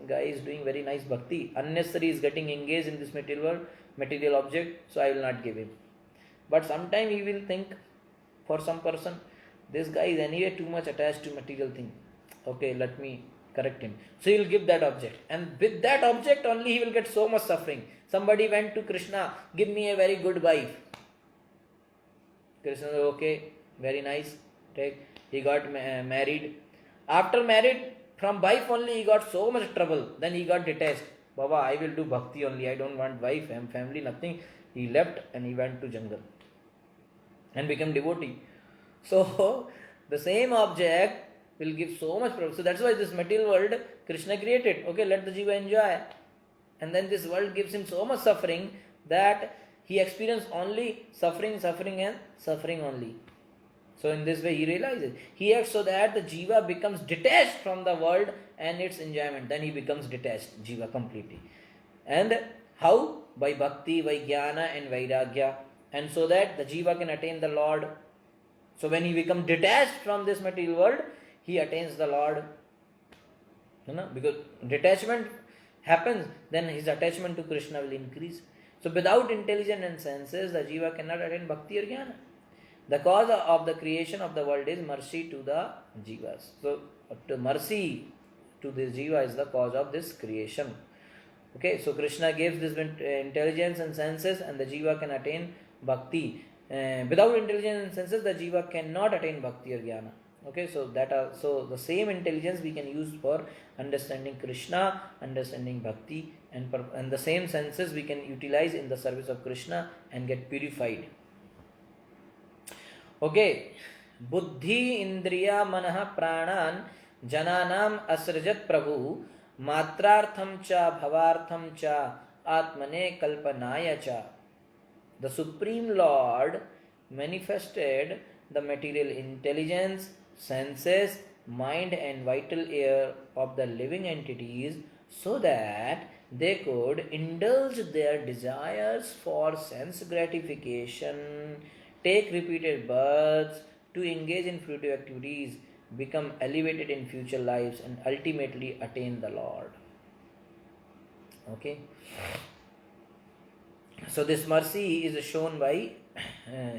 guy is doing very nice bhakti. Unnecessary is getting engaged in this material world, material object. So I will not give him. But sometime he will think, for some person, this guy is anyway too much attached to material thing. Okay, let me correct him. So he will give that object, and with that object only he will get so much suffering. Somebody went to Krishna, give me a very good wife. Krishna said, okay, very nice. Take. He got married. After married, from wife only he got so much trouble. Then he got detached. Baba, I will do bhakti only. I don't want wife and family, nothing. He left and he went to jungle. and become devotee. So the same object will give so much profit. So that's why this material world Krishna created. Okay, let the jiva enjoy. And then this world gives him so much suffering that he experiences only suffering, suffering, and suffering only. So in this way he realizes. He acts so that the jiva becomes detached from the world and its enjoyment. Then he becomes detached, jiva completely. And how? By bhakti, by jnana and vairagya. And so that the jiva can attain the Lord. So when he becomes detached from this material world, he attains the Lord. You know, because detachment happens, then his attachment to Krishna will increase. So without intelligence and senses, the jiva cannot attain bhakti or jnana. The cause of the creation of the world is mercy to the jivas. So the mercy to the jiva is the cause of this creation. Okay, so Krishna gives this intelligence and senses, and the jiva can attain bhakti. Without intelligence and senses, the jiva cannot attain bhakti or jnana. Okay, so so the same intelligence we can use for understanding Krishna, understanding bhakti, and the same senses we can utilize in the service of Krishna and get purified. Okay, buddhi indriya manah pranan jananam asrajat prabhu matrartham cha bhavartham cha atmane kalpanaya cha. The Supreme Lord manifested the material intelligence, senses, mind and vital air of the living entities so that they could indulge their desires for sense gratification, take repeated births, to engage in fruitive activities, become elevated in future lives, and ultimately attain the Lord. Okay. So this mercy is shown by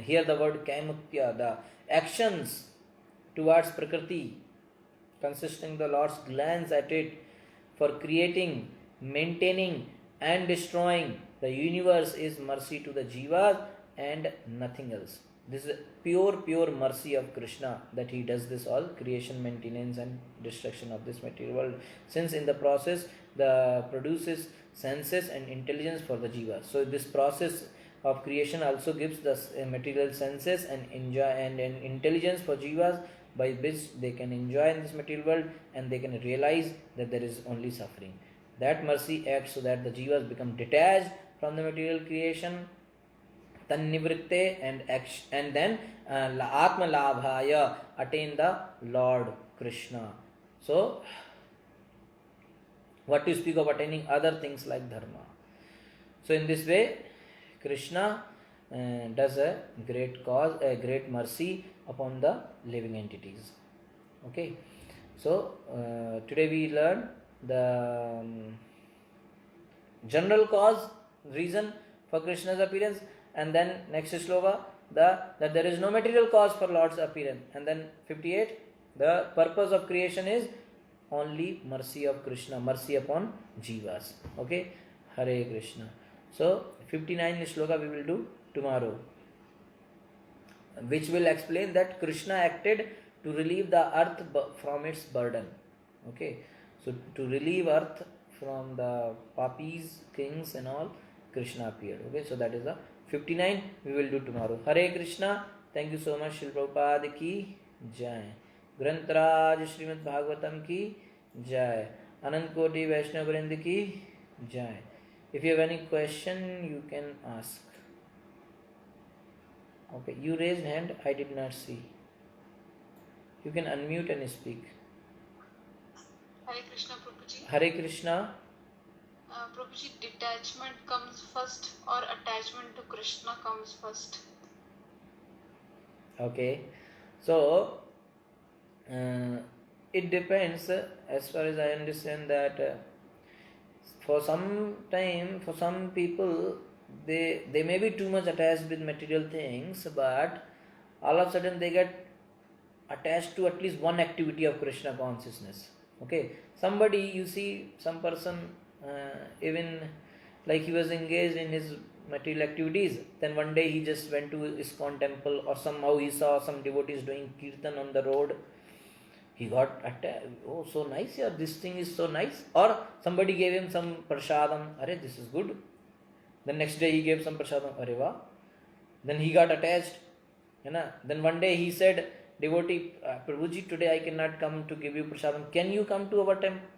here the word kaimutya, the actions towards Prakriti, consisting the Lord's glance at it for creating, maintaining, and destroying the universe is mercy to the jivas and nothing else. This is pure mercy of Krishna that he does this all creation, maintenance, and destruction of this material world. Since in the process the produces senses and intelligence for the jiva. So this process of creation also gives the material senses and enjoy and intelligence for jivas, by which they can enjoy in this material world and they can realize that there is only suffering. That mercy acts so that the jivas become detached from the material creation, tannivritte, and then atma labhaya, attain the Lord Krishna. So what to speak of attaining other things like dharma. So in this way Krishna does a great cause, a great mercy upon the living entities. Okay, so today we learn the general cause, reason for Krishna's appearance, and then next shloka that there is no material cause for Lord's appearance, and then 58 the purpose of creation is only mercy of Krishna, mercy upon jivas. Okay, Hare Krishna. So 59 shloka we will do tomorrow, which will explain that Krishna acted to relieve the earth from its burden. Okay, so to relieve earth from the papis, kings and all, Krishna appeared. Okay, so that is the 59 we will do tomorrow. Hare Krishna. Thank you so much. Shri Prabhupada ki jai. Grantaraj Srimad Bhagavatam ki jai. Anant Koti Vaishnav Vrind ki jai. If you have any question, you can ask. Okay, you raised hand, I did not see. You can unmute and speak. Hare Krishna, Prabhuji. Hare Krishna. Prabhuji, detachment comes first or attachment to Krishna comes first? Okay, so it depends. As far as I understand that for some time, for some people, they may be too much attached with material things, but all of a sudden they get attached to at least one activity of Krishna consciousness. Okay, somebody, you see, some person even like he was engaged in his material activities, then one day he just went to ISKCON temple, or somehow he saw some devotees doing kirtan on the road. He got attached. Oh, so nice, yeah, this thing is so nice. Or somebody gave him some prasadam. Arey, this is good. The next day he gave some prasadam. Arey, wow. Then he got attached. है ना. Then one day he said, devotee, Prabhuji, today I cannot come to give you prasadam. Can you come to our temple?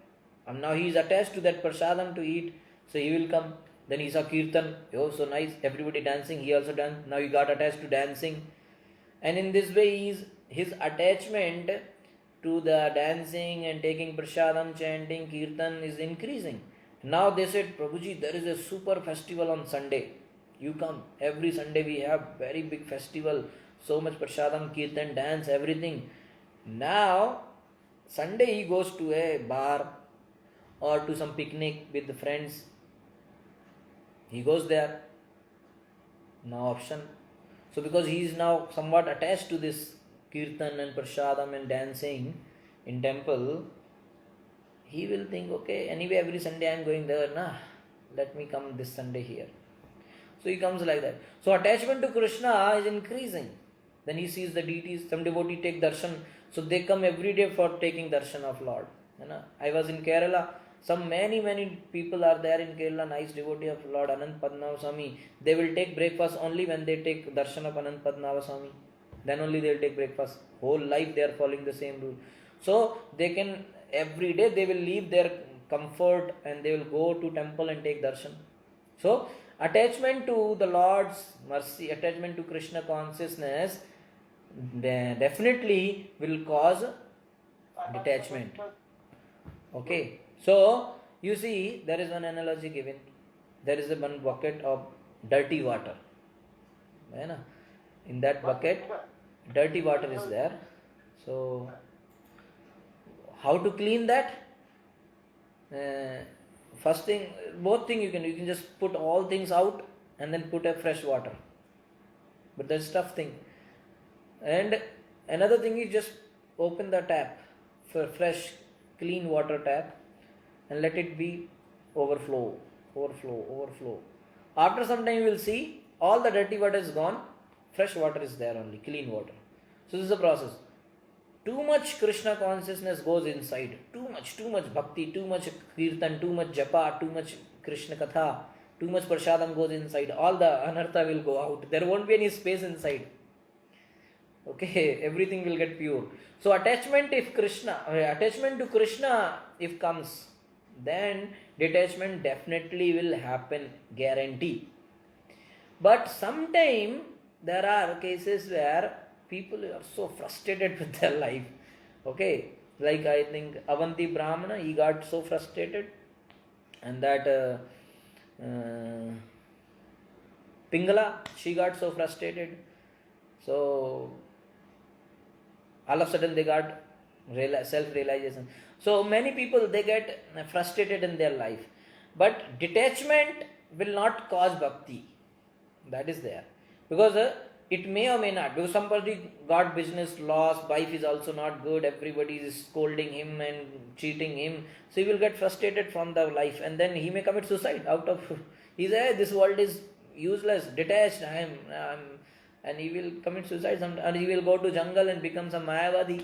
And now he is attached to that prasadam to eat, so he will come. Then he saw kirtan. Oh, so nice! Everybody dancing. He also danced. Now he got attached to dancing, and in this way, his attachment to the dancing and taking prasadam, chanting kirtan is increasing. Now they said, Prabhuji, there is a super festival on Sunday. You come. Every Sunday we have very big festival. So much prasadam, kirtan, dance, everything. Now, Sunday he goes to a bar or to some picnic with the friends. He goes there. No option. So because he is now somewhat attached to this kirtan and prasadam and dancing in temple, he will think, okay, anyway every Sunday I am going there, let me come this Sunday here. So he comes like that. So attachment to Krishna is increasing. Then he sees the deities, some devotee take darshan, so they come every day for taking darshan of Lord. I was in Kerala, some many people are there in Kerala, nice devotee of Lord Anant Padmanabha Swami. They will take breakfast only when they take darshan of Anant Padmanabha Swami. Then only they will take breakfast. Whole life they are following the same rule. So they can, every day they will leave their comfort and they will go to temple and take darshan. So attachment to the Lord's mercy, attachment to Krishna consciousness definitely will cause detachment. Okay. So you see, there is one analogy given. There is one bucket of dirty water. In that bucket, dirty water is there. So how to clean that? First thing, both things you can just put all things out and then put a fresh water. But that's tough thing. And another thing is just open the tap for fresh, clean water tap and let it be overflow. After some time you will see all the dirty water is gone, fresh water is there only, clean water. So this is the process. Too much Krishna consciousness goes inside. Too much bhakti, too much kirtan, too much japa, too much Krishna katha, too much prasadam goes inside. All the anartha will go out. There won't be any space inside. Okay, everything will get pure. So attachment to Krishna if comes, then detachment definitely will happen, guarantee. But sometime there are cases where people are so frustrated with their life. Okay, like I think Avanti Brahmana, he got so frustrated, and that Pingala, she got so frustrated. So all of a sudden they got self-realization. So many people, they get frustrated in their life. But detachment will not cause bhakti. That is there. Because it may or may not. Because somebody got business loss, wife is also not good, everybody is scolding him and cheating him. So he will get frustrated from the life and then he may commit suicide out of, he says, this world is useless, detached, and he will commit suicide and he will go to jungle and become some Mayavadi.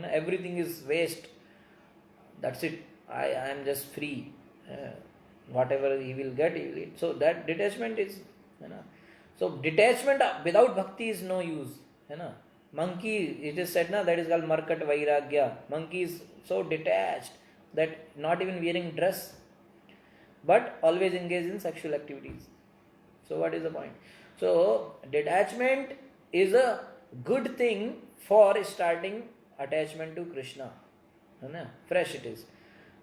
Everything is waste. That's it. I am just free. Whatever he will get, he will eat. So that detachment is, so detachment without bhakti is no use. Monkey, it is said that is called Markat Vairagya. Monkey is so detached that not even wearing dress, but always engaged in sexual activities. So what is the point? So detachment is a good thing for starting attachment to Krishna. Fresh it is.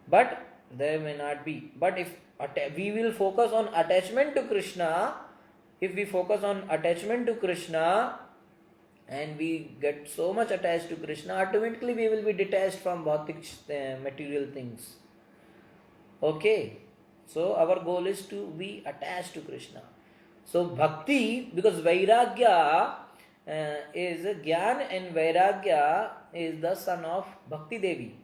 But there may not be. But if we will focus on attachment to Krishna, if we focus on attachment to Krishna and we get so much attached to Krishna, automatically we will be detached from bhautik material things. Okay. So our goal is to be attached to Krishna. So bhakti, because Vairagya is Gyan and Vairagya is the son of Bhakti Devi.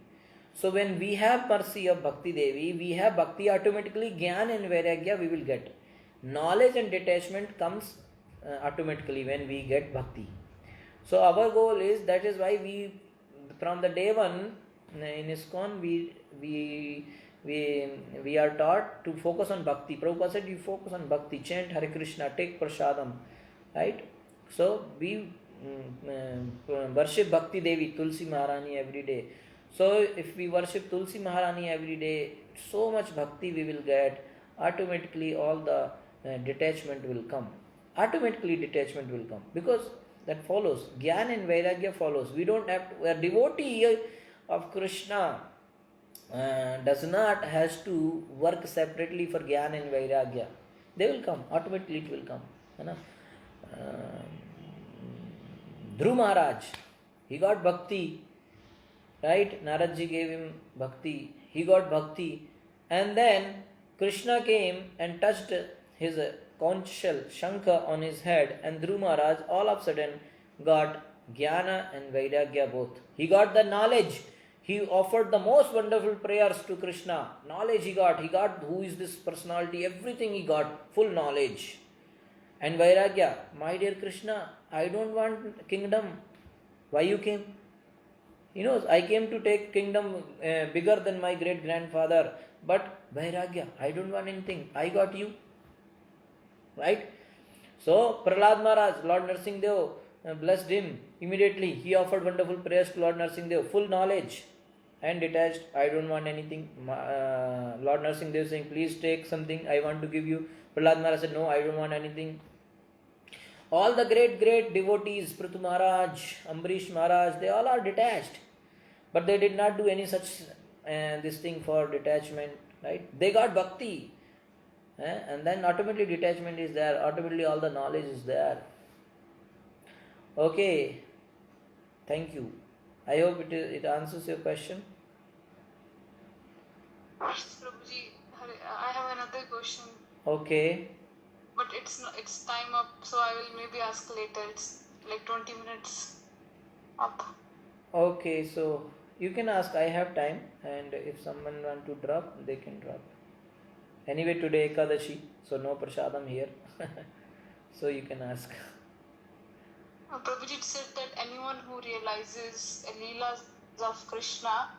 So when we have mercy of Bhakti Devi, we have bhakti, automatically Gyan and Vairagya we will get. Knowledge and detachment comes automatically when we get bhakti. So our goal is, that is why we, from the day one in ISKCON, we are taught to focus on bhakti. Prabhupada said, you focus on bhakti, chant Hare Krishna, take prasadam, right? So we worship Bhakti Devi, Tulsi Maharani every day. So if we worship Tulsi Maharani every day, so much bhakti we will get. Automatically all the detachment will come. Automatically detachment will come, because that follows. Gyan and Vairagya follows. We don't have to. A devotee of Krishna does not has to work separately for Gyan and Vairagya. They will come. Automatically it will come. है ना? Dhruv Maharaj, he got bhakti, right? Narad ji gave him bhakti. He got bhakti, and then Krishna came and touched his conch shell, Shankha, on his head, and Dhruv Maharaj all of a sudden got Jnana and Vairagya both. He got the knowledge. He offered the most wonderful prayers to Krishna. Knowledge he got. He got who is this personality, everything he got, full knowledge. And Vairagya, my dear Krishna, I don't want kingdom. Why you came? He knows, I came to take kingdom bigger than my great grandfather. But Vairagya, I don't want anything. I got you. Right? So Prahlad Maharaj, Lord Narsingh Dev blessed him. Immediately he offered wonderful prayers to Lord Narsingh Dev. Full knowledge and detached. I don't want anything. Lord Narsingh Dev saying, please take something. I want to give you. Prahlad Maharaj said, no, I don't want anything. All the great devotees, Prithu Maharaj, Ambarish Maharaj, they all are detached. But they did not do any such this thing for detachment, right? They got bhakti. And then automatically detachment is there. Automatically all the knowledge is there. Okay. Thank you. I hope it answers your question. Yes, Prabhuji, I have another question. Okay. But it's time up, so I will maybe ask later. It's like 20 minutes up. Okay, so you can ask. I have time, and if someone want to drop, they can drop. Anyway, today Ekadashi, so no prasadam here. So you can ask. Prabhuji said that anyone who realizes Leelas of Krishna,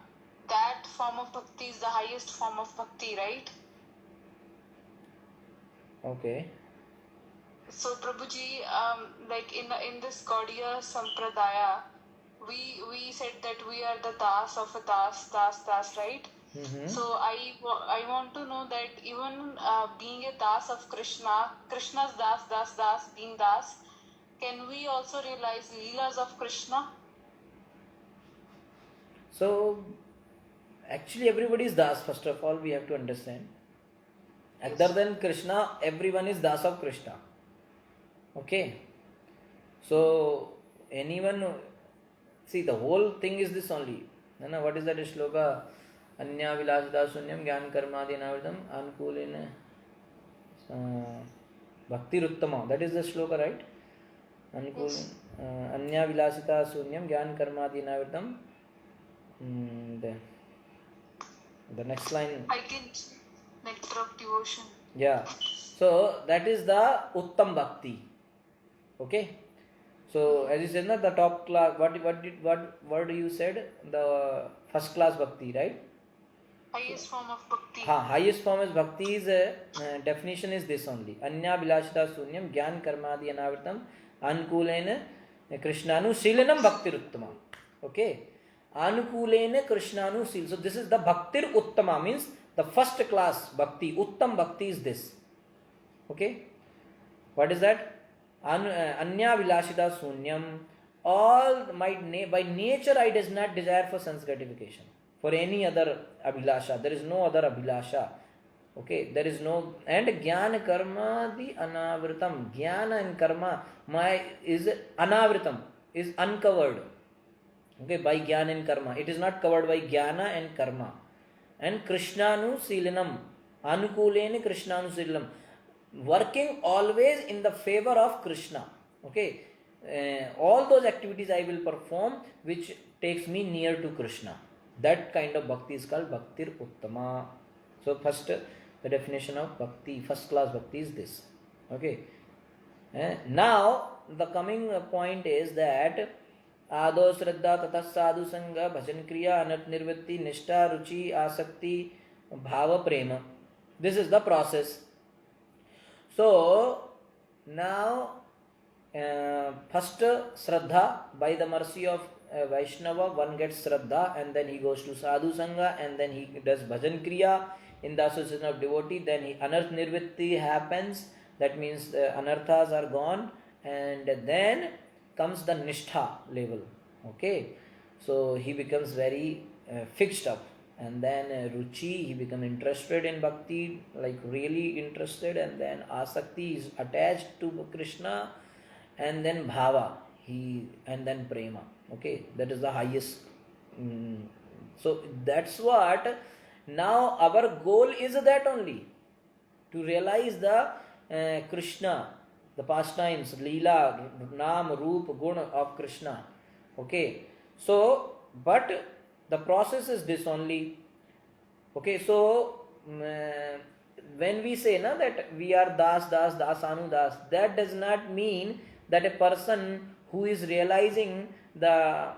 that form of bhakti is the highest form of bhakti, right? Okay. So Prabhuji, like in this Gaudiya Sampradaya, we said that we are the das of a das, right? Mm-hmm. So I want to know that even being a das of Krishna, Krishna's das, being das, can we also realize Leelas of Krishna? So actually everybody is das. First of all, we have to understand. Other than Krishna, everyone is das of Krishna. Okay. So anyone, see, the whole thing is this only. What is that shloka? Anya vilasita sunyam gyan karmadi navidam anukulena bhakti ruttama. That is the shloka, right? Yes. Anya vilasita sunyam gyan karmadi navidam. The next line. I can nectar of devotion. Yeah. So that is the Uttam Bhakti. Okay. So as you said, the top class. What you said? The first class Bhakti, right? Highest form of bhakti. Highest form is Bhakti is definition is this only. Anya Bilashita Sunyam Gyan Karmadi Anavritam Anukulena Krishnanu Silanam Bhaktir Uttama. Okay. Anukulena Krishnanu Sil. So this is the Bhaktir Uttama, means the first class Bhakti. Uttam Bhakti is this. Okay. What is that? Anya Vilashita Sunyam. All by nature I does not desire for sense gratification. For any other abhilasha. There is no other abhilasha. Okay, there is no, and jnana karma the anavritam. Jnana and karma is anavritam, is uncovered. Okay, by jnana and karma. It is not covered by jnana and karma. And Krishnanu silanam. Anukuleni Krishnanu silanam. Working always in the favor of Krishna. Okay, all those activities I will perform which takes me near to Krishna. That kind of bhakti is called Bhaktir Uttama. So first, the definition of bhakti, first class bhakti is this. Okay. Now, the coming point is that Ado Shraddha Tata Sadhu Sangha Bhajan Kriya Anat Nirvatti Nishta Ruchi Asakti Bhava Prema. This is the process. So, now first Shraddha, by the mercy of Vaishnava, one gets Shraddha and then he goes to Sadhu Sangha and then he does Bhajan Kriya in the association of devotee. Then Anarth Nirvitti happens, that means Anarthas are gone, and then comes the Nishtha level. Okay, so he becomes very fixed up, and then Ruchi, he becomes interested in Bhakti, like really interested, and then Asakti is attached to Krishna, and then Bhava, and then Prema. Okay, that is the highest. So that's what now our goal is, that only to realize the Krishna, the pastimes, Leela, Nam, Roop, Gun of Krishna. Okay, so but the process is this only. Okay, so when we say na, that we are Das, Das, Dasanu, Das, that does not mean that a person who is realizing the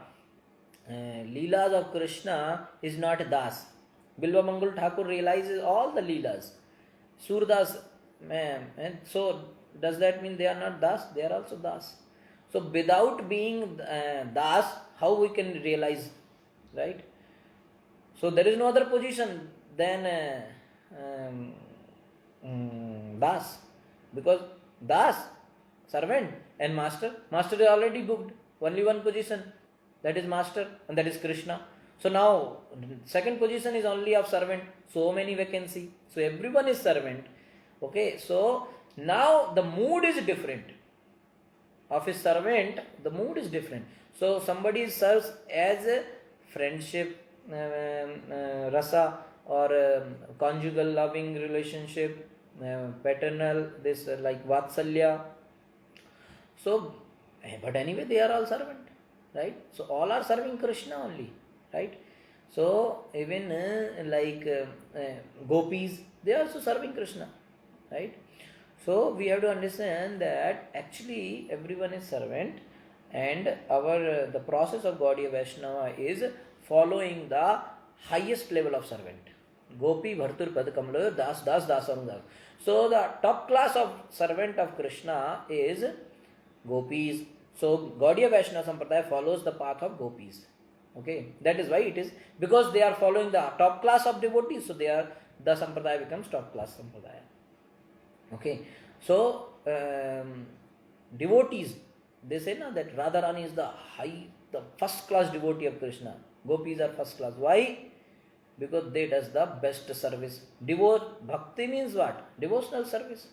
Leelas of Krishna is not Das. Bilva Mangal Thakur realizes all the Leelas. Surdas, and so does that mean they are not Das? They are also Das. So without being Das, how we can realize, right? So there is no other position than Das, because Das, servant, and master. Master is already booked. Only one position, that is master, and that is Krishna. So now second position is only of servant. So many vacancy. So everyone is servant. Okay. So now the mood is different. Of his servant, the mood is different. So somebody serves as a friendship, rasa, or conjugal loving relationship, paternal, this like vatsalya. So, but anyway, they are all servant, right? So all are serving Krishna only, right? So even gopis, they are also serving Krishna, right? So we have to understand that actually everyone is servant, and our the process of Gaudiya Vaishnava is following the highest level of servant. Gopi Bhartur Pad Kamala Das Das Dasam Das. So the top class of servant of Krishna is gopis. So Gaudiya Vaishnava Sampradaya follows the path of gopis. Okay, that is why it is, because they are following the top class of devotees, so they are, the Sampradaya becomes top class Sampradaya. Okay, so devotees, they say na, that Radharani is the first class devotee of Krishna. Gopis are first class. Why? Because they does the best service. Bhakti means what? Devotional service.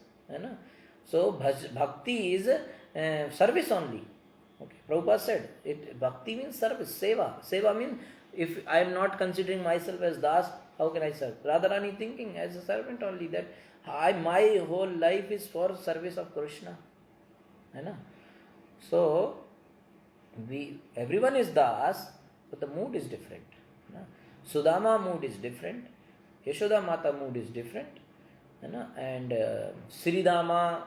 So bhakti is service only. Okay. Prabhupada said bhakti means service, seva. Seva means if I am not considering myself as Das, how can I serve? Radharani thinking as a servant only, that my whole life is for service of Krishna. So everyone is Das, but the mood is different. Sudama mood is different, Yashoda Mata mood is different, and Sridama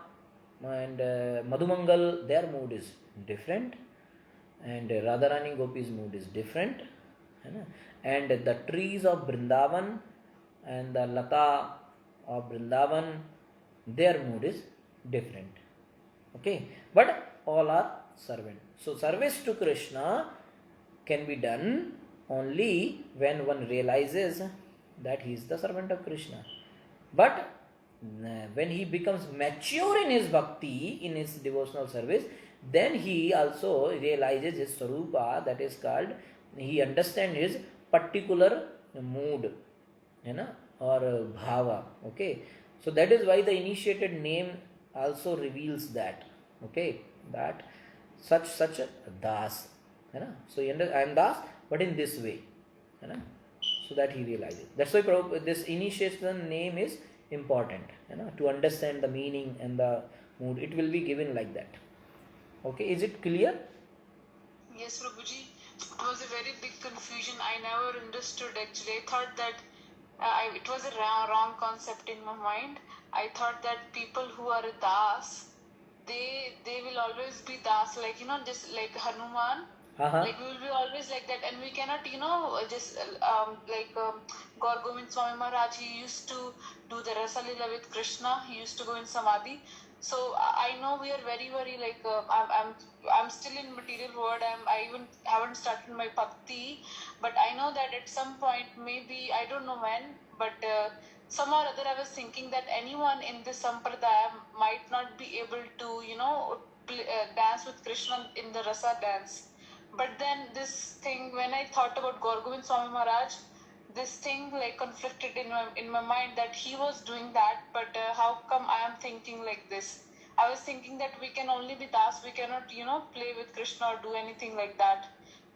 and Madhumangal, their mood is different, and Radharani Gopi's mood is different, and the trees of Vrindavan and the Lata of Vrindavan, their mood is different. Okay, but all are servant. So service to Krishna can be done only when one realizes that he is the servant of Krishna. But when he becomes mature in his bhakti, in his devotional service, then he also realizes his sarupa, that is called, he understands his particular mood, or bhava. Okay, so that is why the initiated name also reveals that. Okay, that such a Das. So I am Das, but in this way. So that he realizes. That's why this initiation name is important. To understand the meaning and the mood, it will be given like that. Okay, is it clear? Yes, Prabhuji. It was a very big confusion. I never understood actually. I thought that it was a wrong concept in my mind. I thought that people who are Das, they will always be Das, like just like Hanuman. Like we will be always like that, and we cannot just Gaur Govind Swami Maharaj, he used to do the Rasa Leela with Krishna. He used to go in Samadhi. So I know we are very very like I'm still in material world. I even haven't started my bhakti, but I know that at some point, maybe I don't know when, but somehow or other I was thinking that anyone in this sampradaya might not be able to dance with Krishna in the rasa dance. But then this thing, when I thought about Gaur Govind Swami Maharaj, this thing like conflicted in my mind that he was doing that, but how come I am thinking like this? I was thinking that we can only be das, we cannot play with Krishna or do anything like that.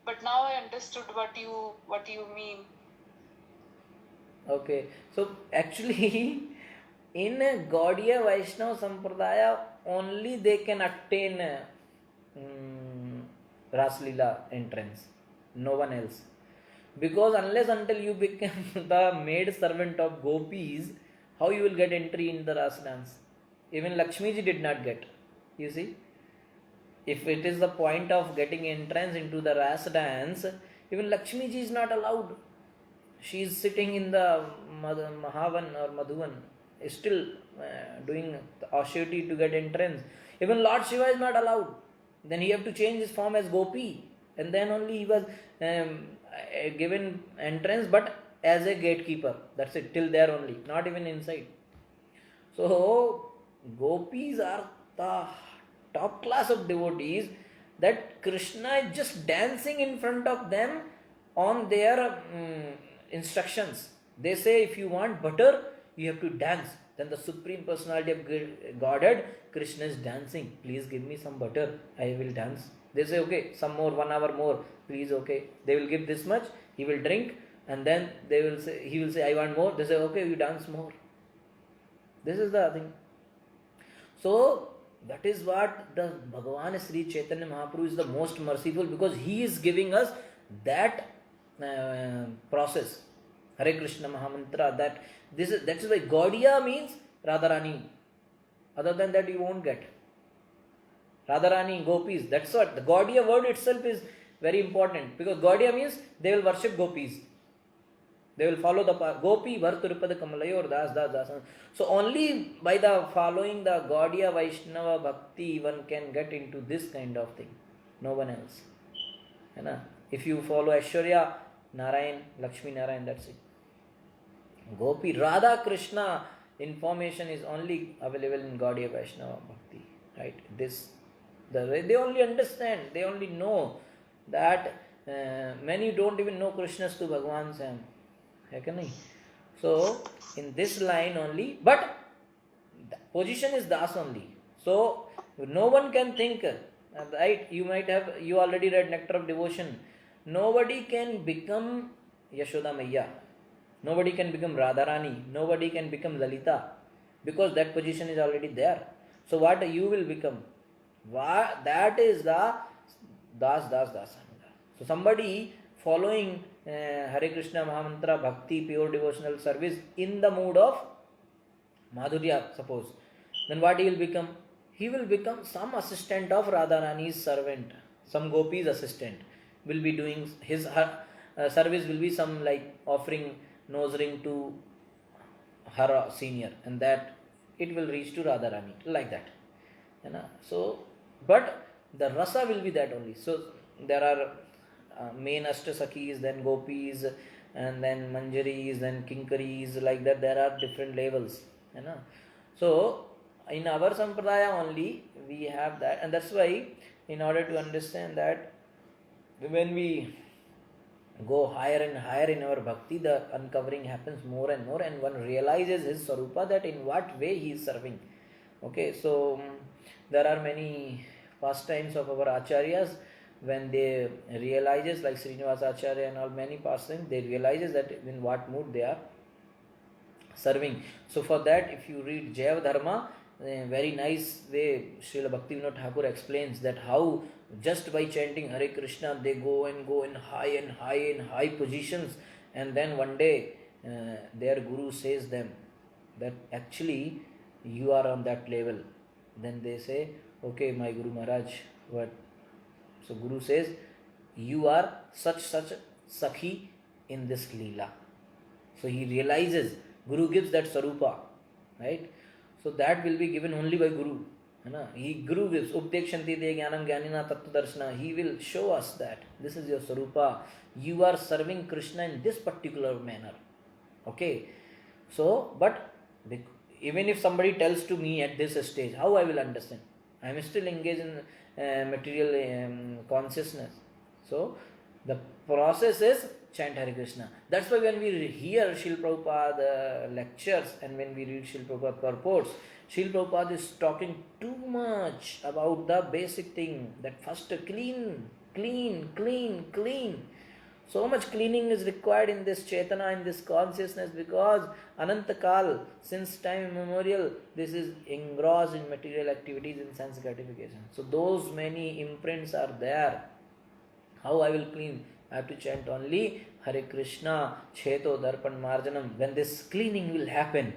But now I understood what you mean. Okay, so actually, in Gaudiya Vaishnava Sampradaya, only they can attain Raslila entrance, no one else. Because unless until you become the maid servant of gopis, how you will get entry in the Ras dance? Even Lakshmi ji did not get. You see, if it is the point of getting entrance into the Ras dance, even Lakshmi ji is not allowed. She is sitting in the Mahavan or Madhuvan, still doing the austerity to get entrance. Even Lord Shiva is not allowed. Then he have to change his form as Gopi, and then only he was given entrance, but as a gatekeeper. That's it. Till there only, not even inside. So gopis are the top class of devotees, that Krishna is just dancing in front of them on their instructions. They say, if you want butter, you have to dance. Then the Supreme Personality of Godhead, Krishna is dancing. Please give me some butter. I will dance. They say, okay, some more, 1 hour more. Please, okay. They will give this much. He will drink, and then he will say, I want more. They say, okay, you dance more. This is the thing. So that is what the Bhagavan Sri Chaitanya Mahaprabhu is the most merciful, because he is giving us that process. Hare Krishna Mahamantra. That is why Gaudiya means Radharani. Other than that, you won't get Radharani, Gopis. That's what the Gaudiya word itself is very important, because Gaudiya means they will worship Gopis. They will follow the Gopi Bharturipada Kamalayo or Das Das Das. So only by the following the Gaudiya Vaishnava Bhakti one can get into this kind of thing. No one else. If you follow Aishwarya, Narayan, Lakshmi Narayan, that's it. Gopi, Radha Krishna information is only available in Gaudiya Vaishnava Bhakti. Right? They only understand, they only know that many don't even know Krishna's to Bhagavan Sam. So in this line only, but the position is Das only. So no one can think, right? You already read Nectar of Devotion. Nobody can become Yashoda Maiya. Nobody can become Radharani. Nobody can become Lalita, because that position is already there. So what you will become? That is the Das. So somebody following Hare Krishna Mahamantra Bhakti, pure devotional service in the mood of Madhurya, suppose, then what he will become? He will become some assistant of Radharani's servant, some Gopi's assistant. Will be doing his service, will be some like offering nose ring to her senior, and that it will reach to Radharani, like that. So, but the rasa will be that only. So there are main Ashtasakis, then Gopis, and then Manjaris, then Kinkaris, like that. There are different levels. So in our Sampradaya only we have that, and that's why, in order to understand that, when we go higher and higher in our bhakti, the uncovering happens more and more, and one realizes his sarupa, that in what way he is serving. Okay, so there are many pastimes of our acharyas, when they realizes, like Srinivasa Acharya and all, many pastimes, they realizes that in what mood they are serving. So for that, if you read Jaya Dharma, very nice way Srila Bhaktivinoda Thakur explains that how just by chanting Hare Krishna they go in high positions, and then one day their guru says them that actually you are on that level. Then they say, okay, my Guru Maharaj, what? So Guru says, you are such Sakhi in this Leela. So he realizes, Guru gives that Sarupa, right? So that will be given only by Guru. He Guru gives Updekshanti de Jnanam Jnanina Tattva Darshana. He will show us that this is your Sarupa. You are serving Krishna in this particular manner. Okay. So, but even if somebody tells to me at this stage, how I will understand? I am still engaged in material consciousness. So, the process is chant Hare Krishna. That's why when we hear Srila Prabhupada lectures and when we read Srila Prabhupada purports, Srila Prabhupada is talking too much about the basic thing, that first clean. So much cleaning is required in this Chetana, in this consciousness, because Anantakal, since time immemorial, this is engrossed in material activities and sense gratification. So those many imprints are there. How I will clean? I have to chant only Hare Krishna, Cheto Darpan Marjanam, when this cleaning will happen.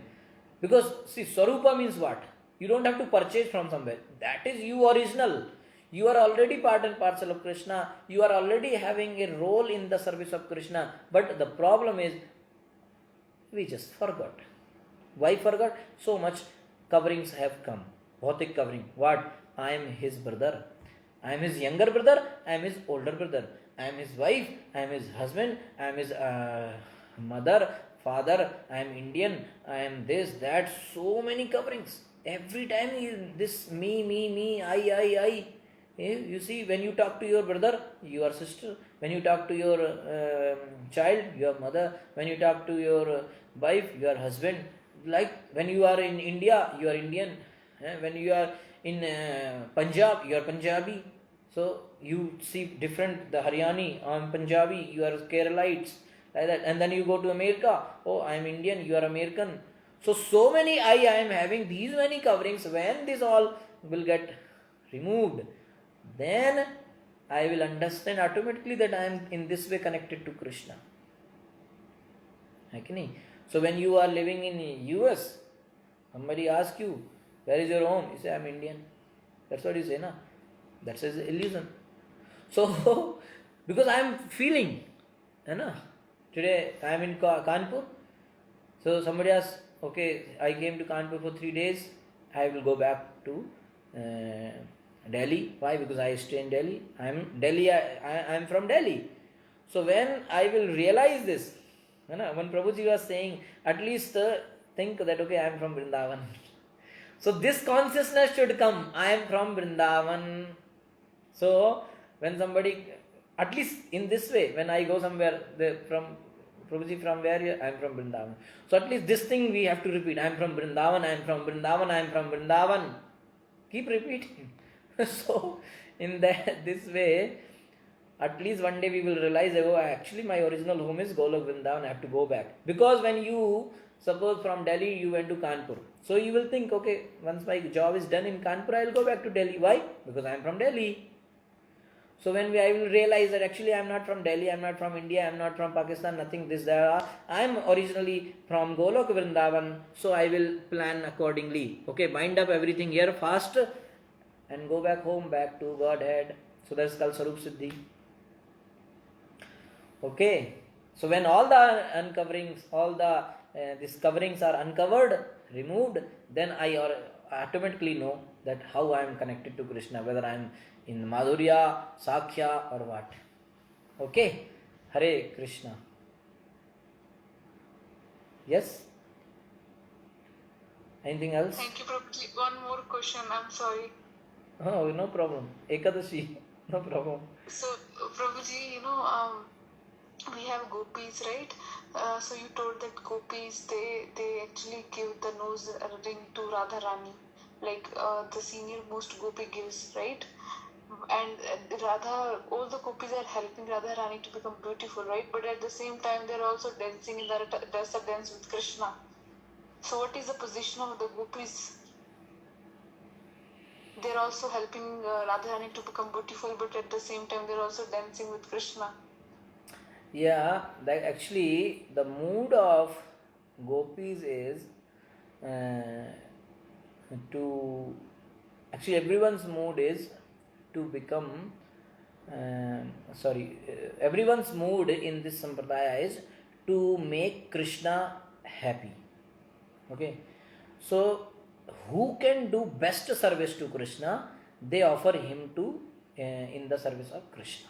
Because see, Swarupa means what? You don't have to purchase from somewhere. That is you original. You are already part and parcel of Krishna. You are already having a role in the service of Krishna. But the problem is, we just forgot. Why forgot? So much coverings have come. Bhautik covering. What? I am his brother. I am his younger brother. I am his older brother. I am his wife. I am his husband. I am his mother, father. I am Indian. I am this, that. So many coverings. Every time this me, I. You see, when you talk to your brother, your sister. When you talk to your child, your mother. When you talk to your wife, your husband. Like when you are in India, you are Indian. When you are in Punjab, you are Punjabi. So you see different, the Haryani, I am Punjabi, you are Keralites, like that. And then you go to America, oh, I am Indian, you are American. So many I am having these many coverings. When this all will get removed, then I will understand automatically that I am in this way connected to Krishna. So when you are living in US, somebody asks you, where is your home? You say, I am Indian. That's what you say, na? That's his illusion. So, because I am feeling, today I am in Kanpur. So somebody asks, okay, I came to Kanpur for 3 days. I will go back to Delhi. Why? Because I stay in Delhi. I am from Delhi. So when I will realize this, when Prabhuji was saying, at least think that, okay, I am from Vrindavan. So this consciousness should come. I am from Vrindavan. So when somebody, at least in this way, when I go somewhere, from Prabhuji, from where I am from Vrindavan. So at least this thing we have to repeat. I am from Vrindavan, I am from Vrindavan, I am from Vrindavan. Keep repeating. So in this way, at least one day we will realize, oh, actually my original home is Golok Vrindavan, I have to go back. Because when you, suppose from Delhi you went to Kanpur. So you will think, okay, once my job is done in Kanpur, I will go back to Delhi. Why? Because I am from Delhi. So when I will realize that actually I am not from Delhi, I am not from India, I am not from Pakistan, nothing this, there. I am originally from Golok Vrindavan. So I will plan accordingly. Okay, bind up everything here fast and go back home, back to Godhead. So that's called Sarup Siddhi. Okay. So when all the uncoverings, all the these coverings are uncovered, removed, then I automatically know that how I am connected to Krishna, whether I am in Madhurya, Sakhya or what. Okay? Hare Krishna. Yes? Anything else? Thank you, Prabhuji. One more question. I'm sorry. Oh, no problem. Ekadashi. No problem. So, Prabhuji, we have gopis, right? So you told that gopis, they actually give the nose ring to Radharani, like the senior most gopi gives, right? And Radha, all the gopis are helping Radharani to become beautiful, right? But at the same time, they're also dancing in the Rasa dance with Krishna. So what is the position of the gopis? They're also helping Radharani to become beautiful, but at the same time, they're also dancing with Krishna. Yeah, that actually the mood of gopis is to, actually everyone's mood is to become, everyone's mood in this sampradaya is to make Krishna happy. Okay, so who can do best service to Krishna, they offer him to in the service of Krishna.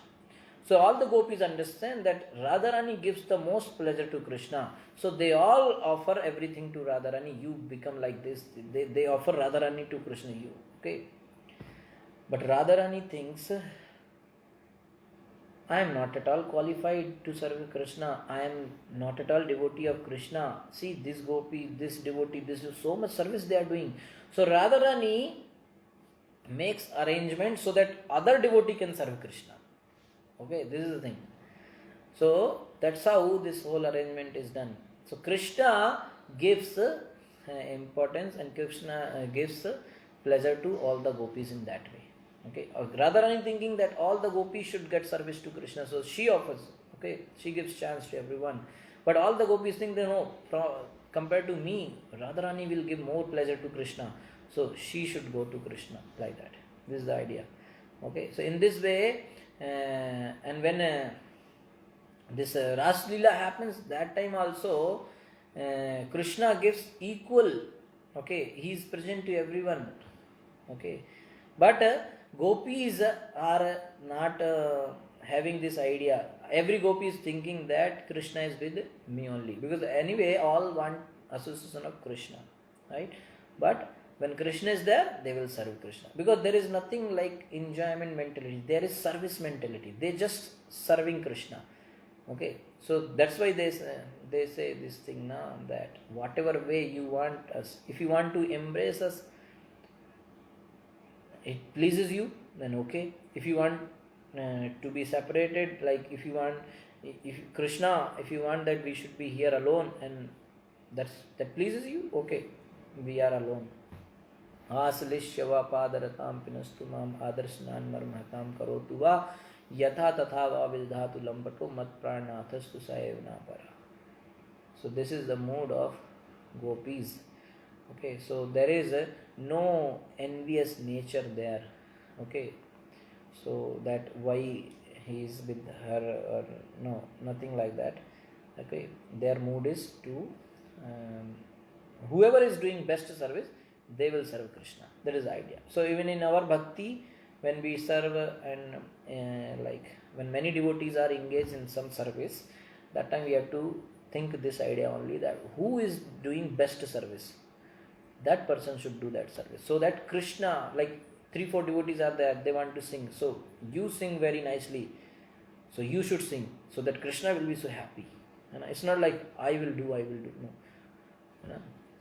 So all the gopis understand that Radharani gives the most pleasure to Krishna. So they all offer everything to Radharani. You become like this. They offer Radharani to Krishna. You okay? But Radharani thinks, I am not at all qualified to serve Krishna. I am not at all devotee of Krishna. See, this gopi, this devotee, this is so much service they are doing. So Radharani makes arrangements so that other devotee can serve Krishna. Okay, this is the thing. So that's how this whole arrangement is done. So Krishna gives importance and Krishna gives pleasure to all the gopis in that way. Okay, Radharani thinking that all the gopis should get service to Krishna, so she offers. Okay, she gives chance to everyone. But all the gopis think they know, compared to me, Radharani will give more pleasure to Krishna, so she should go to Krishna, like that. This is the idea. Okay, so in this way, and when this Ras Leela happens, that time also Krishna gives equal. Okay, he is present to everyone. Okay, but gopis are not having this idea. Every gopi is thinking that Krishna is with me only, because anyway all want association of Krishna, right? But when Krishna is there, they will serve Krishna, because there is nothing like enjoyment mentality. There is service mentality. They just serving Krishna. Okay, so that's why they say this thing now, that whatever way you want us, if you want to embrace us, it pleases you, then okay. If you want to be separated, like if you want, if Krishna, if you want that we should be here alone, and that pleases you, okay, we are alone. Asalishya padaratam pinastu mam adarsnan marmatam karotu va yatha tatha va vidhatu lambato mat pranathastu sayevna para. So this is the mood of gopis. Okay, so there is no envious nature there. Okay, so that why he is with her, or no, nothing like that. Okay, their mood is to whoever is doing best service, they will serve Krishna. That is the idea. So even in our bhakti, when we serve, and like when many devotees are engaged in some service, that time we have to think this idea only, that who is doing best service, that person should do that service. So that Krishna, like 3-4 devotees are there, they want to sing, so you sing very nicely, so you should sing, so that Krishna will be so happy. And it's not like I will do, no.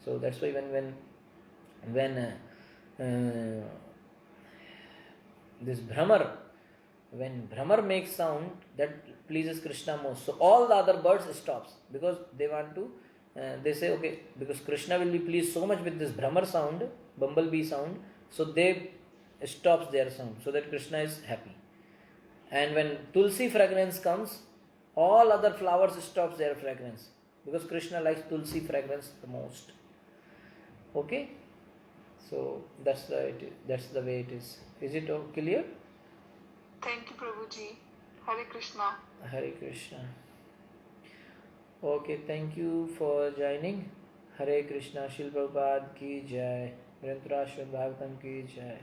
So that's why when this Brahmar, when Brahmar makes sound, that pleases Krishna most. So all the other birds stops, because they want to, they say, okay, because Krishna will be pleased so much with this Brahmar sound, bumblebee sound, so they stops their sound, so that Krishna is happy. And when Tulsi fragrance comes, all other flowers stops their fragrance, because Krishna likes Tulsi fragrance the most. Okay, so that's the way it is. Is it all clear? Thank you, Prabhuji. Hare Krishna. Hare Krishna. Okay, thank you for joining. Hare Krishna. Shil Prabhupada ki jai. Vrintrashwan Bhagavatam ki jai.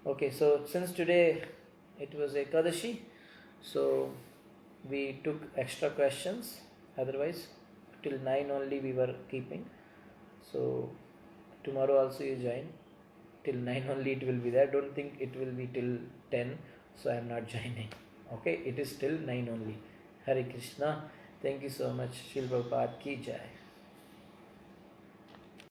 Okay, so since today it was Ekadashi, so we took extra questions. Otherwise, till 9 only we were keeping. So tomorrow also you join. Till 9 only it will be there. Don't think it will be till 10. So I am not joining. Okay, it is till 9 only. Hare Krishna. Thank you so much. Shil Prabhupada ki jai.